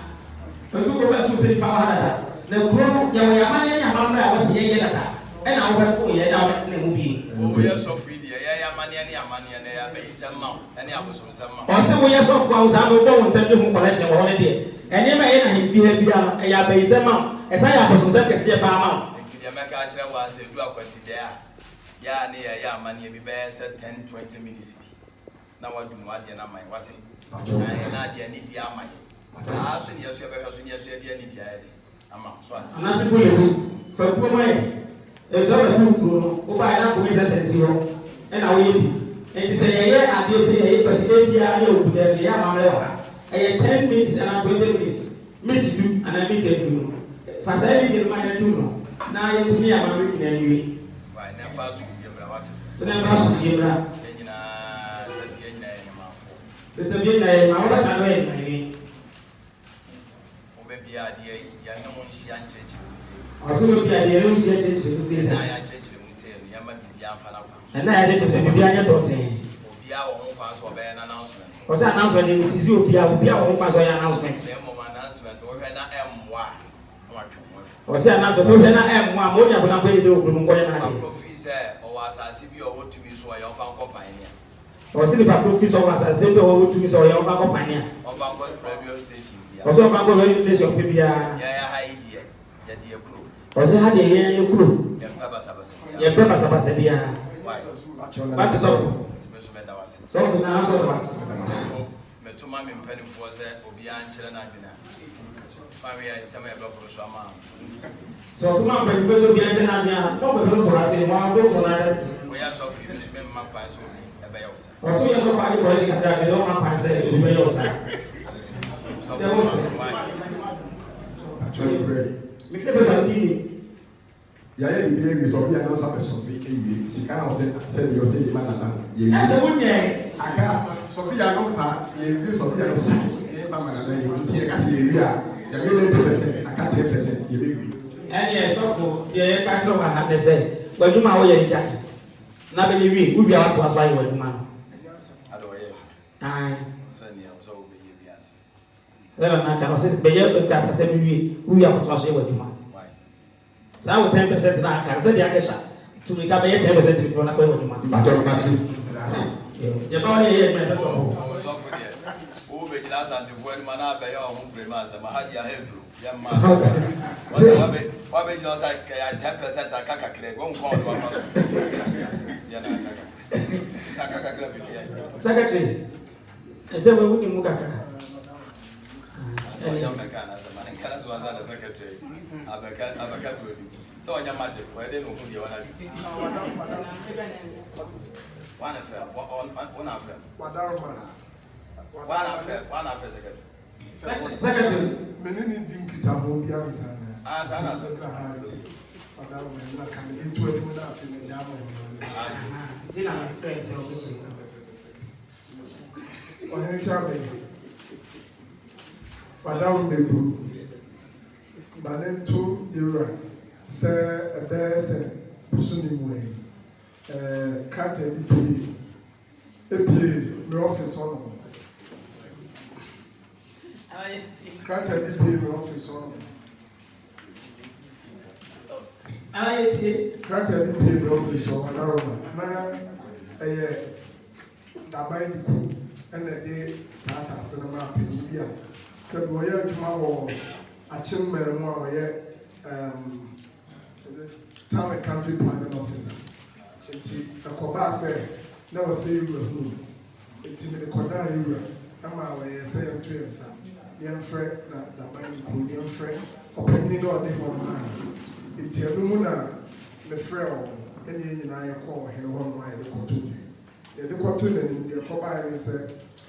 batu ko batu se fa hada na kuro ya wo ya manya nya mamra ya wo se ye dada e na wo batu ye da wo betna mu bi o ye so free dia ya amane ne ya bayi sema ene aboso sema o se wo ye so fo a wo sa no bo wo se de mu collection wo ne de ene ma ye na hibia bia no ya baisema esa ya bosom kese ba ma nti dia meka a kire wa se du akwasi de a ya ne ya amane bi be se 10-20 minutes bi na wadu mu ade na mai wate na ade ni dia mai sa so ni aso be so ni aso ade ni dia ade ama so ate ana se bole fa ko mai e so ba tu kuro no o ba na ko mi se tensi ho e na wo ye bi e se ye ade se ye president bia na o bu de ya ma re wa e 10 minutes and 20 minutes meet do and I meet do fa sa ye de ma na do no na ye tini ya ma mi na yiwe wa na fa su bi bra wate so na fa su bi bra nyina se bi nyina ye ma fo se bi na ye ma wa ta no ye na ni o be bia de ya na mo nshi an cheche mu se o so bi a de ru shi cheche mu se na ya cheche mu se ya ma bi ya fa na kwa na ya de cheche bi ya nya to ten obi a wo ho kwa so be na announcement o se announcement ni si obi a wo kwa so ya announcement na emwa o se announcement o na emwa mo nya bona kweli de okuru ngo ya na profise o wasasi bi o wotumi so ya ofa nkopan ne o se ba profise o wasasi bi o wotumi so ya ofa nkopan ne ofa nko radio station bia o se ofa nko radio station fe bia ya ha idea ya de kuro o se ha de ye kuro ya be basa bia why ba te so me so beta wase so na so basa me to my penny for Obi Anchel and Adina. Maria is some of the Shama. So, to my penny for Obi Anchel and Adina, no, but for us in one book on that. We are so few, Miss Memma Pass with me, a Bayosa. Also, you know, I was that they don't want to say Bayosa. There was actually great. If you ever did Yaya di dia bisa dia no sabe Sophie ewie. Sika na say you say man na. Yes, wunye. Aka Sophie ya no fa, ye Sophie ya no sa. E ba man na you tie ka ye wi a. Ya me le 10%, aka 10% ye be wi. Any so for ye ka tro ma ha de say. Waduma wo ye nja. Na be wi, wo bia wa to aso ayi waduma no. Ado ye. Ai. Sani ya so be ye bianse. Leva na ka no se be ye ka ta se wi, wo bia to aso ayi waduma. Sa wo 10% na aka se dia kesha. Tu mi ka be 10% before na ko waduma. Ba to ma ti. Ye ba ye me be to. So for there. O be gina sante vo ni mana be ya o hu prema se ma hadi ya hebru. Ya ma. Wa be gina sa ya 10% aka kakre go nko do wa so. Ya na na. Aka kakre be ya. Secretary. Ese we wuni mu kaka. So ya me kana se ma nkana so za na secretary. Abaka do. So on your magic, where they know who you want to be. One affair, secretary. Menini din kitabo bi ansana. Sana. Madam, na kan into it na afi na jamo. Zina my friends so Ohe chabe. Madam Bebu. Balento Yura. Se ebese busuni mwe. Kate epi me office on. Kate epi me office on. Kate epi me office on. Na dabai ku ene de sasa sinema penibia. Se boya juma wo achim meremu a wo town and country planning officer. Eti akoba say na wo say you who. Eti me koda you ama we say to yensa. Yen frɛ na da ban ko yen frɛ openi no de ho ma. Eti anu na me frɛ o eni nyina ye kɔ he ho no aye ko to. Ye de ko to na ni de koba ye say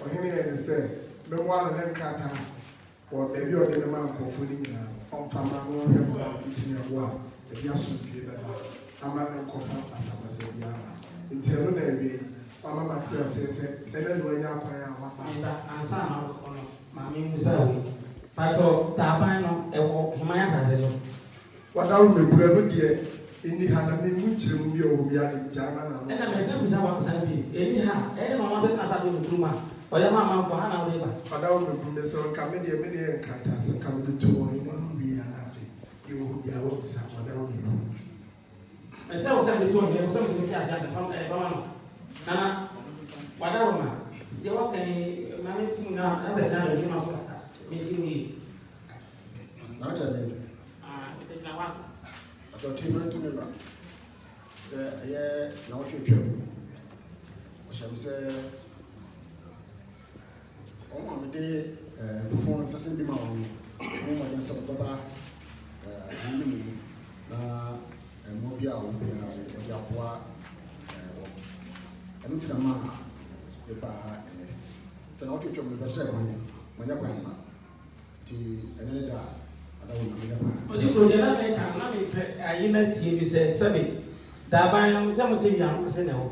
o he ne say me wa na nkata o de bi o de ma ko fu ni nyina. On fama no he ko eti ne wa. Ebi asumdwe bɛba ama ne nkɔfa asabasa biara nti ɛno na ɛwie ama mate ase sɛ ɛnɛ no anya akwan a wapa ansa na ɔkɔ no maame musa wi patɔ taaban no ɛwɔ hemaya asase so wadawo mebura no deɛ ɛni ha na memu kyerɛ mu bi a wɔ bia ne gyaa na no ɛna mɛsɛ musa wakasa bi ɛni ha ɛne ma ɔmate tena asase no kuruma ɔyɛ ma amanfo ha na wode ba wadawo meburu me sɛ nka medeɛ nkrata sɛ nka mede to wɔ ɛne no wie a na afei yɛwɔ bia wɔbisa wadawo meburu ɛsɛ wo sɛ de to ɔyɛ wo sɛ wo sɛ meti ase abɛfam ɛbama no nana wadawo ma deɛ wɔkan maame tum na asɛ kyɛn na adwuma so aka meti mu yi na akyɛ ne ɛgyina hɔ asa atɔte mmerɛ to me ba sɛ ɛyɛ na wɔhwɛ twa mu ɔhyɛ me sɛ ɔmo a mede fufuo no nsɛsɛ bi ma wɔn no mmɔden sɛ wɔbɛba ɛne mu na ɛmmɔ bi a wɔde aboa wɔn ɛno tena ma a ɛba ha ɛnɛ sɛ na wɔhwɛ twa mu no bɛsɛ manyɛ kwan ma nti ɛne ne da odi project na me kan na me pɛ ayi na tie bi sɛ sɛbe daban no sɛ mo sɛ bia no sɛ na hɔ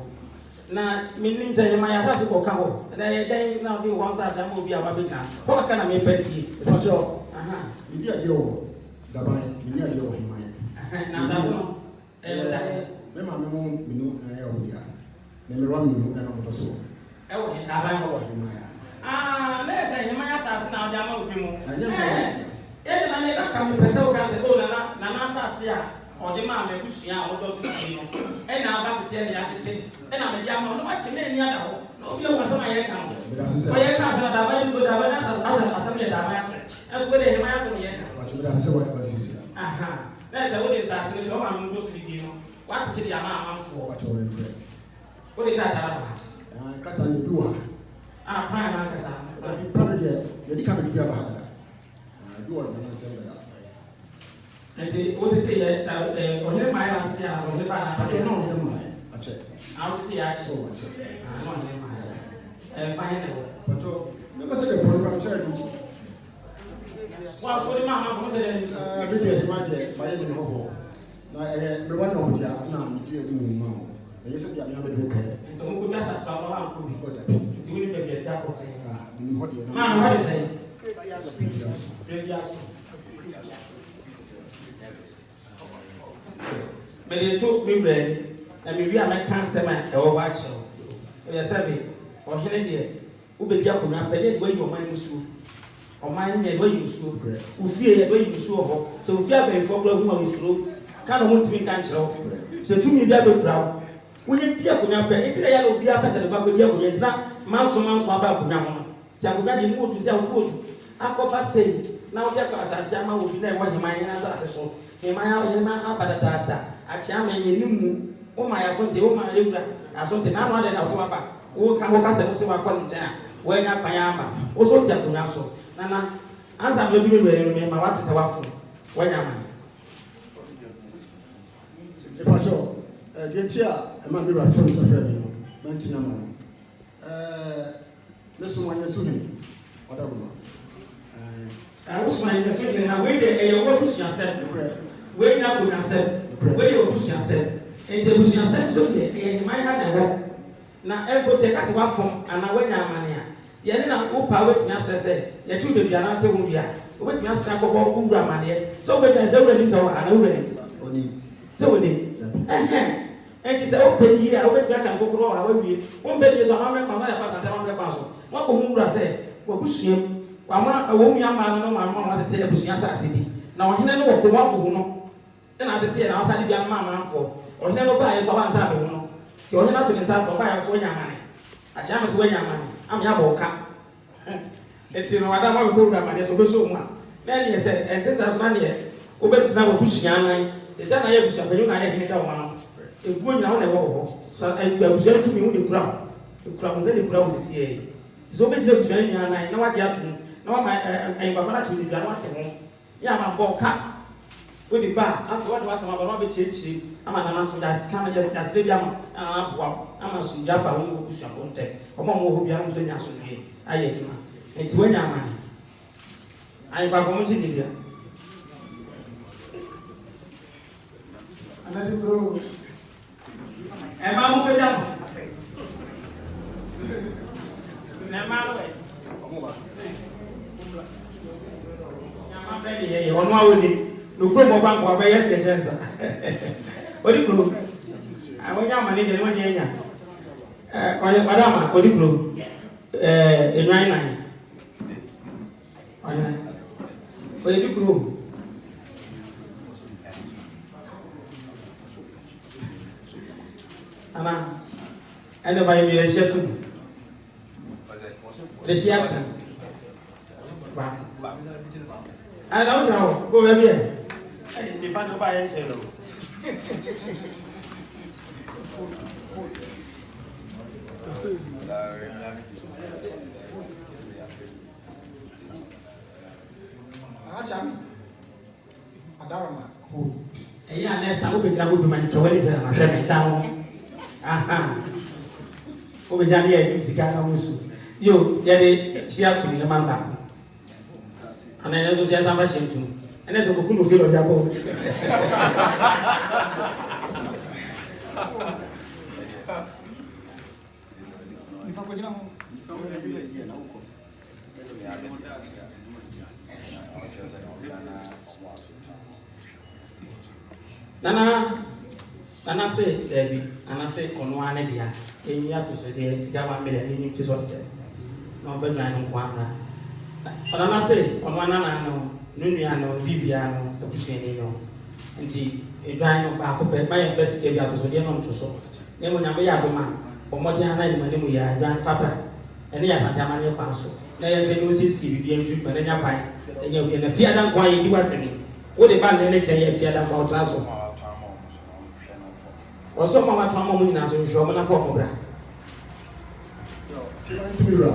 na me nim sɛ ma ya sa ko ka hɔ na yɛ dan na odi wɔn sa sa mo bi a ba bi na hɔ ka na me pɛ tie pɔtɔ aha bibi a deɛ wɔ daban bibi a deɛ wɔ himan na sa so me ma me mo minu na yɛ wɔ dia na me ro minu na mo so ɛwɔ daban wɔ himan na sɛ himan asase na odi ama obi mu yɛde na ne daka me pɛ sɛ wo ka sɛ o nana asase a ɔde ma m'abusua a wɔdɔ so tumi no ɛna aba tete ne atete ɛna mede ama no wakye na ani ada hɔ na obi a wɔasɛm a yɛka ho ɔyɛ ka asɛ na daba yi daba na asɛm yɛ daba asɛ ɛso wode hema asɛm yɛka wɔtwe asɛ wɔ basisi aha na sɛ wode nsase no ɔma no dɔ so didi no watete de ama amanfoɔ wɔtwe wode kratara ba krata ne duwa a pan na ankasa Pana de ya di kana di ba ha da. Do what man say that. Enti o te ye o he mai la ti a o he ba na ba. No he mai. Ache. A o te ya chi. So ache. No he mai. Fine ne. But never say the program share it. Wa ko di ma ko te Bi de ma je ba ye ni ho. Na me wa no dia na mi ti e ni ma o. E se dia me ba de pe. Ento ko ta sa pa ma ko bi. Ko da. Ti woni be be da ko te. Ni ho dia na. Ma wa de sai. But they took me bread, and maybe I might cancel my overture. Yes, I be, or Henry, who be Yakuna, but then wait for my musu, or mine, where you sue, who fear where you sue, so if you have a problem, who is slow, can't want to be cancelled. So to me, that will ground. When you dear Kuna, it's a yellow beer person about the Yaku, it's not mouse or mouse about Kuna. Jakuna moved to sell food. Akọba say na wode ka asase ama wo bi na ewo hima yin asase so hima ya hima abada data achi ama yin mu o ma ya so te o ma ewura aso te na no ade na so baba wo ka se no se wa kwali nchen a wo nya pan ya ama o so ti akonya so na ansa be bi we me ma wa te se wa fu wo nya ma E pa jo de tia e ma mi ra chon se fe mi no mentina ma leso wanya so hin oda bo I was my message na we dey e wo busu asem we na ko na asem we dey busu asem e dey busu asem so dey e mai ha na wo na e go se ka se wa fom ana we nya amane a ye ne na wo pa we tinya sese ye tu de bia na te wo bia we tinya sa ko ko wu amane so we dey se we ni tawo ana we ni oni so we ni e ti se o pe yi a we tinya kan kokoro a we wie wo be ye so amane pa ma ya pa ta ma be pa so wo ko hu wura se wo busu Wama awo mi ama no ma tete abusua asase bi na ohene no wo wa ko no na tete na asade bi ama amanfo ohene no ba ye so wansa be no ti ohene ato ne sa fo ba ya so nya amane acha am so nya amane am ya bo ka eti no wada ma be ko amane so be so mu a na ne se ente sa so na ne wo be tuna wo busua nan e se na ye busua pe na ye hene da wo ma no e guo nyina wo na wo ho so abusua tu mi hu ne kura mo se ne kura wo sisi e so be tire busua ni nan na wa dia tu na wa ai baba na tu ni bia na wa te ho ya ma bo ka we di ba after what was ma ba no be chichi ama na na so da kana ya sile bia ma ama bo ama so ya ba wo ku sha fonte o mo ho bia no so nya so ni aye ma enti we nya ma ai ba ko mo chi ni bia ana di bro e ma mo pe ja na ma lo e ọ̀nà àwọn ni lókùrò mọ́ báńkù ọ̀bẹ yẹ́ ṣẹ̀ṣẹ̀ ǹsà oníkùrò àwọn yá àmàlẹ́ jẹ́ ní wọ́n jẹ́ ẹ̀yà ọ̀dàmà oníkùrò ẹ̀yọ́ ayé náà oníkùrò ana ẹni báyìí mi rẹ̀ ṣẹ́ tún rẹ̀ ṣẹ́ àtún ba ai đâu rồi cô bé bia thì phát nó bay anh chơi rồi Acham adarama ho ấy là nên sao bây giờ cô bị mình cho cái gì mà xem mình sao cô bây giờ đi ai cũng xí cá đâu musu yo jadi siap sini lemah tak ana ina so siasa ba shentu ana so ko kundo filo japo ni fa ko jina ho nana se debi ana se kono ane dia enyi ato so de sika ma mele ni ni so te no ba nyan nko ana ona na se ono ana na no nunua no bibia no abusuani no nti edwan no ba ko pe ma ye best ke bia to so de no to so ne mo nyame ya boma omodi ana ni mane mu ya edwan fabra ene ya santa mane pa so na ye pe no sisi bibia mfi mane nya pan enye obi na fia dan kwa ye di waseni wo de ba ne che ye fia dan kwa tra so oso ma watu ama mu nyina so nhwo mo na fo mo bra ti ma ntumi ra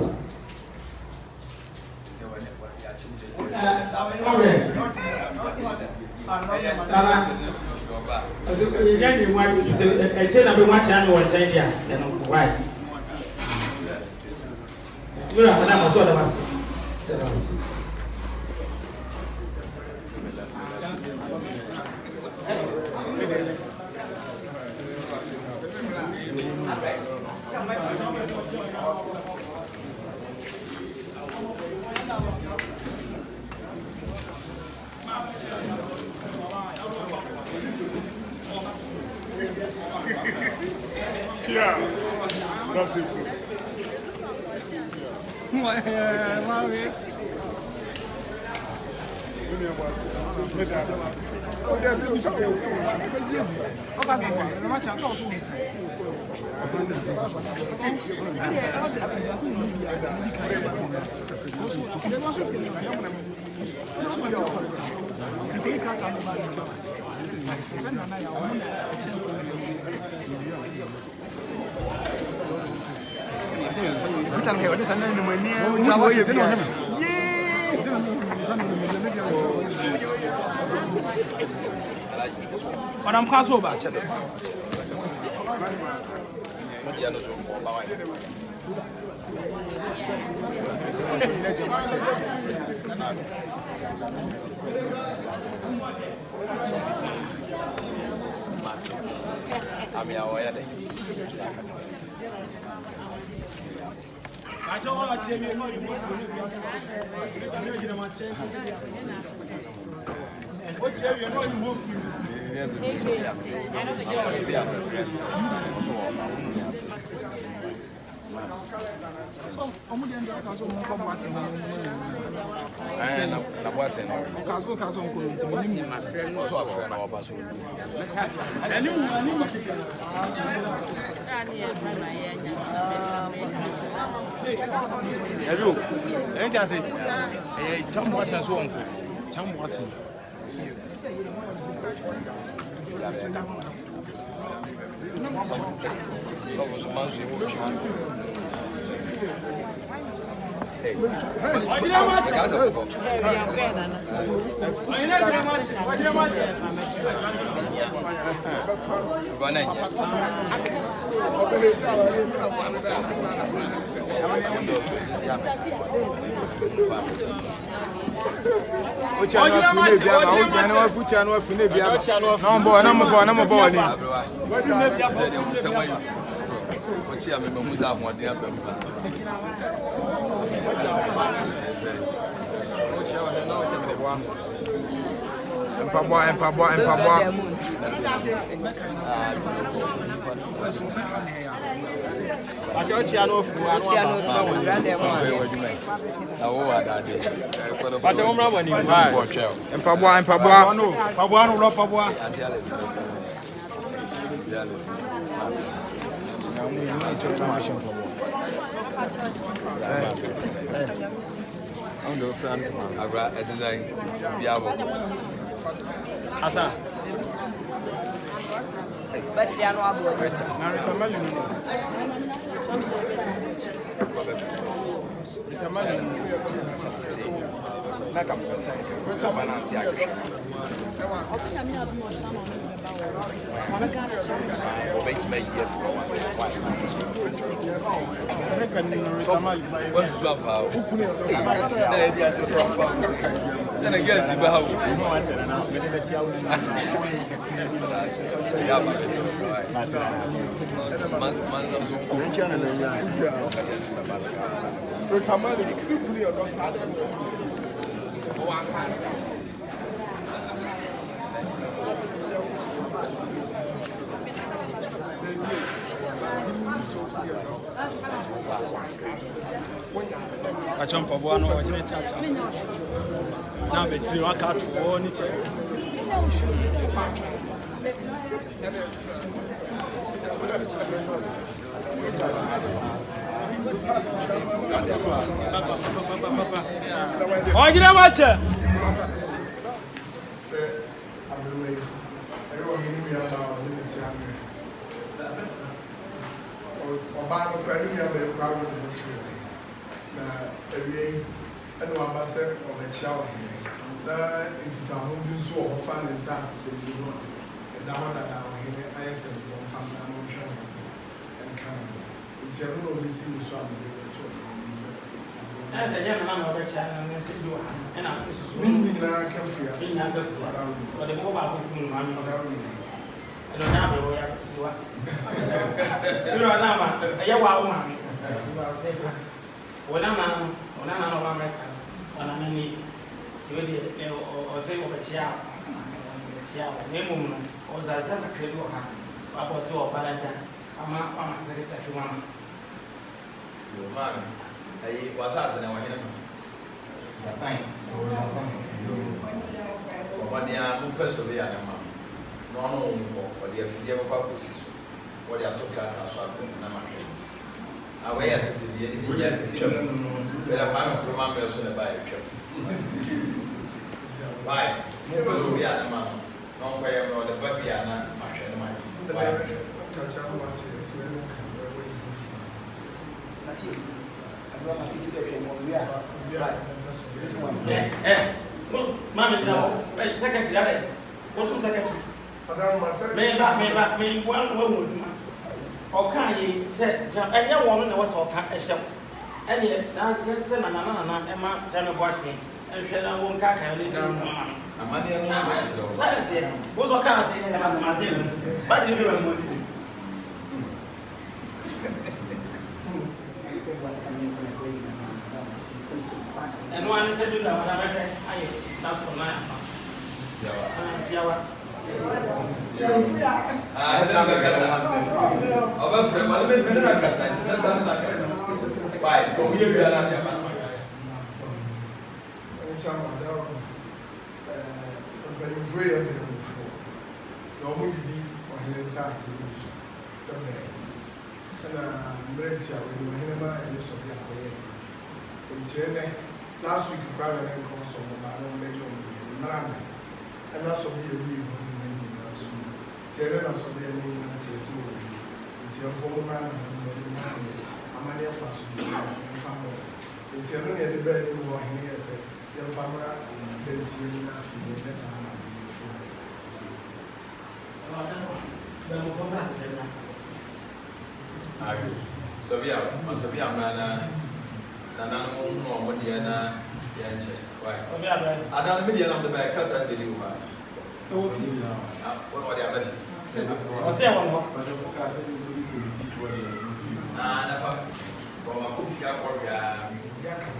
Yeah, that's it. Madam Kasoba. ɛna waba sɛ ɔbɛkyia wɔ na nkitaho bi nso wɔ hɔ fa ne nsa asesɛ bi no ɛda hɔ dada ɔhene ayɛ sɛ wɔmfa mma no nhwɛ ho ase ɛnka no nti ɛno na ɔbɛsi mu so a mede bɛto ɔnim sɛ ɛsɛ gyɛ nana na ɔbɛkyia no ne sɛ bi wɔ ha ɛna nsusu ne nyinaa kafua ne nyinaa kafua ɔde mɔkɔ baako kum no maame ɛna ɔnya abɛwɔ yɛ abɛsiwa ɛna ɔnama ɛyɛ wɔ awo maame ɛsiwa ɔsɛ ba ɔnana na ɔba Amerika ɔnana ne ti o de ɔsɛ ɔbɛkyia na mmom no ɔdze asɛm kakra bi wɔ ha wabɔ sɛ ɔba dada ama sɛ ketahwe mu ama yo maame ayi wasase na wɔhene fa Japan. ɔmɔde a mopɛ so bi a ne ma na ɔno wo nkɔ ɔde afidie bɛkɔ akɔsi so wɔde ato krataa so akɔ na mahwɛ a wɔyɛ tetedeɛ de bi yɛ tetwam bɛda kwame kuroma mmɛ so ne baayɛ twam baayɛ mopɛ so bi a ne ma no na ɔnkɔyɛ mmerɛ ɔde ba bi a na mahwɛ ne ma yɛ baayɛ twam Mami, não. Secretary, olha aí. What's the secretary? Me one. Okay, said, and your woman was all cut a shell. And yet, now, send a nana, Emma, Jamie Boating, and Shella won't cut and leave them. A money and no silence here. What's what can I say about my dinner? But you do a mood. And one said to them, that's for my son. Last week, Brother and Consul, I don't make you and that's what we agree with. Telling us of their name and taste me. It's your former man and a man of us and families. It's telling me the bed in war here said, your family and then telling enough in the best time. So we are, must be a man. Nana mo no mo dia na ya nche why obi abai adan me dia na de ba kata de liu ba o fi o dia ba fi se o se won ho na fa ko ma ko fi akọ ya ka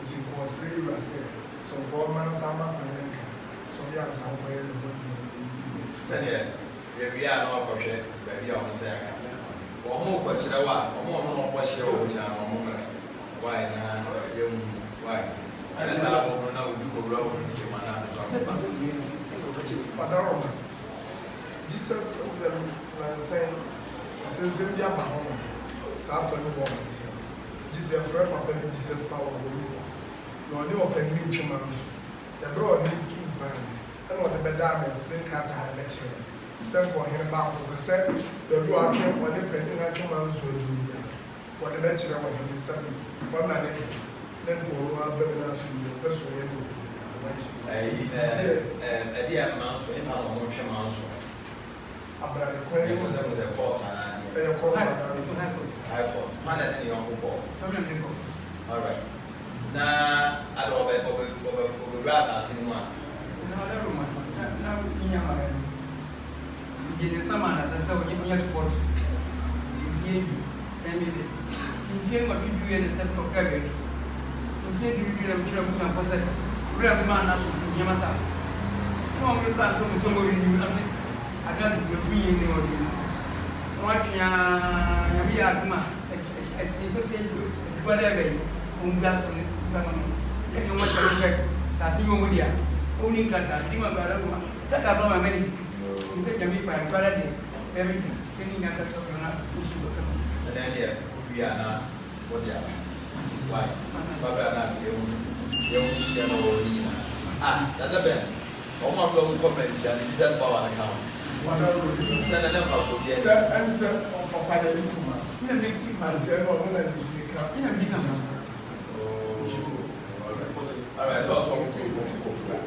nti ko sire ru ase so ko man sama panenka so ya sa ko ye no se ne ye bia na ko hwe ba bia o se aka o mo ko kire wa o mo no ko hye o ni na o mo mra why na young why that's how we know we go round the man Padaro Jesus saying since we are home suffer no moment Jesus friend papa Jesus power no any open new chimans the bro need two brand and what the bedaments think at the lecture send for him back for say the you are here for the pending chimans so do for the lecture when he is 7 one man then go over better than person idea manso if I don't want manso abra the question was a court and a court high court man and your uncle all right na I don't over grass as in one sama na sasa wenye support Mfie ngwa bibi yene se ko kage. Mfie bibi na mchura mchura pasa. Ura bima na so nyama sasa. Ko mo plan so mo ri ni ase. Aga du bi ni o di. Wa twa ya bi aduma. E ko se du ba le be. O ngla so ni ba ma. Je yo mo twa ke. Sa si mo dia. O ni kata di ma ba la ko. Kata ba ma meni. Nse jami pa en para di. Everything. Teni na ka so na usu ko. Daniel Biana Bodia. Why? Baba you share no that's a bit. Almost no comment and Jesus power account. What are you send them for so yes. And of father Kuma. In a big man, tell no one and become. Oh, all Alright, so I'm going to go. I'm going to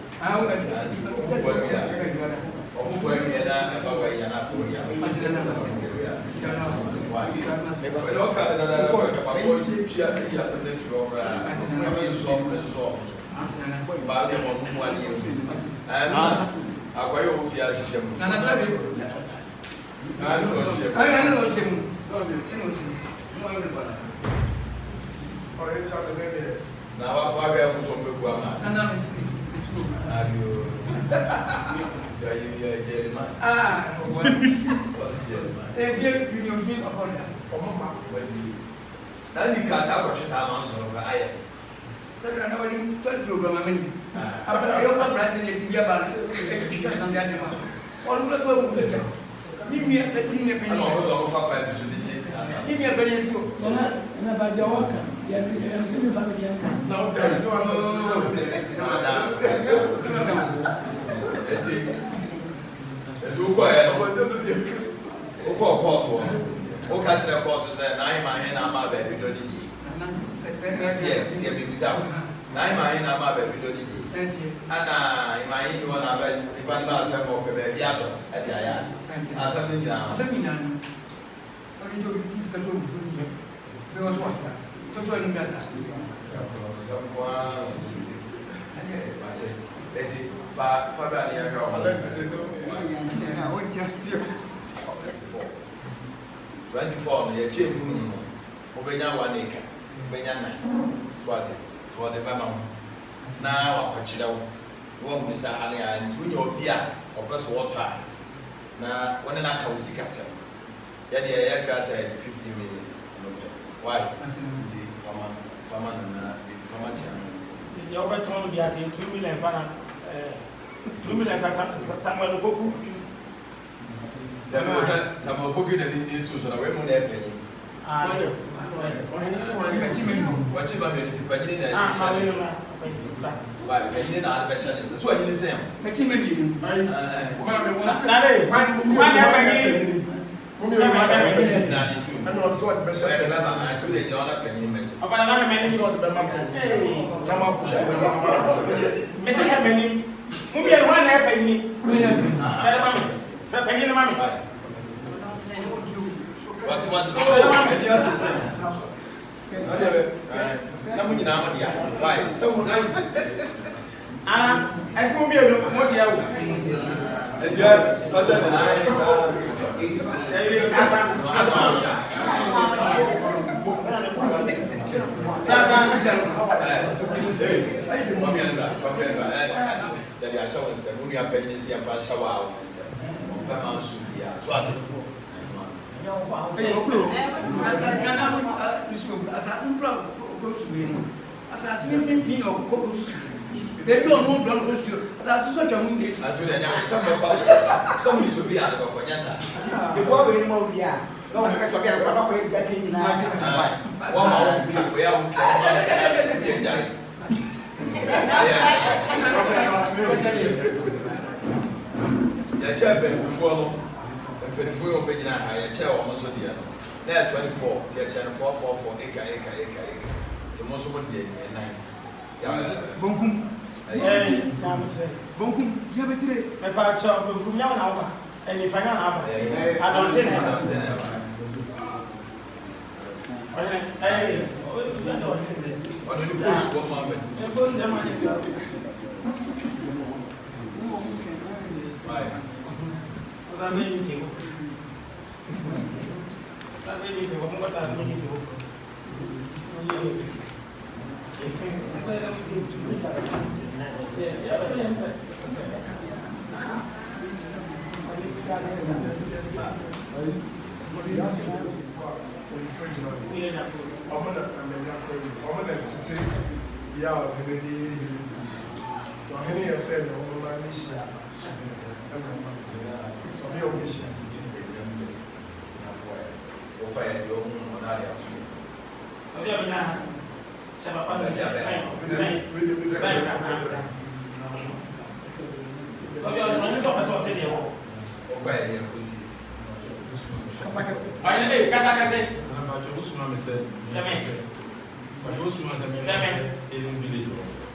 Mas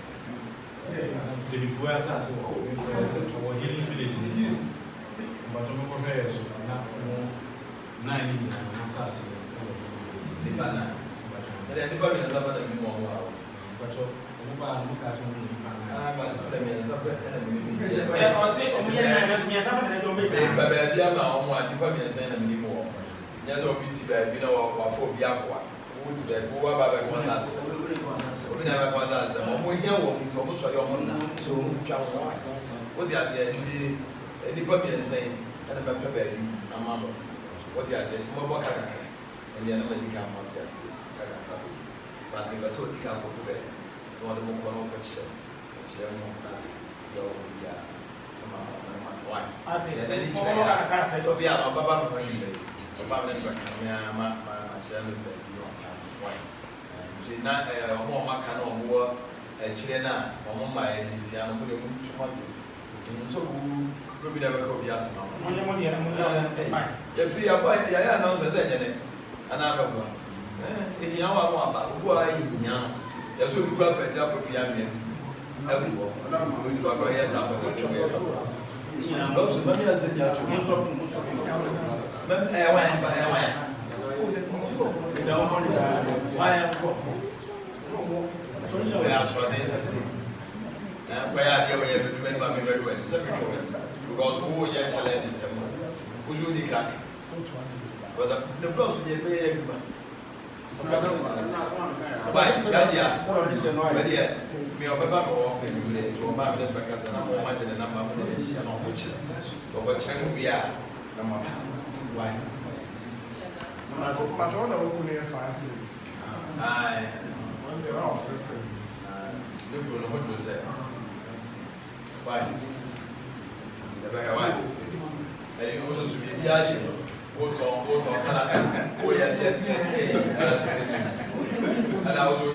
The before assassin or healing village. But I'm going to so now 9 in assassin. The banner. But anybody has ever done more. But no the more no question. It's a more yeah. Why? So be our Baba Monday. Baba my chairman, why? Not more Macano, more Chilena, or my Siano, who so we never could be asking. The free announcement, and I'm one. In Yawa, who are you? Yes, we go for example, Piano. Everyone, we do our yes, I'm going to say, let me ask you because who are challenge is who's really cutting? Because the plus they pay everybody. Why? Ready? Me or Baba or maybe to a man that focus on more than a number of days and on which over China we are. Why? But all the open fire service. Aye. They're all free. Look at what you say. Why? Why? And you also should be the action. What on Canada? Oh, yeah,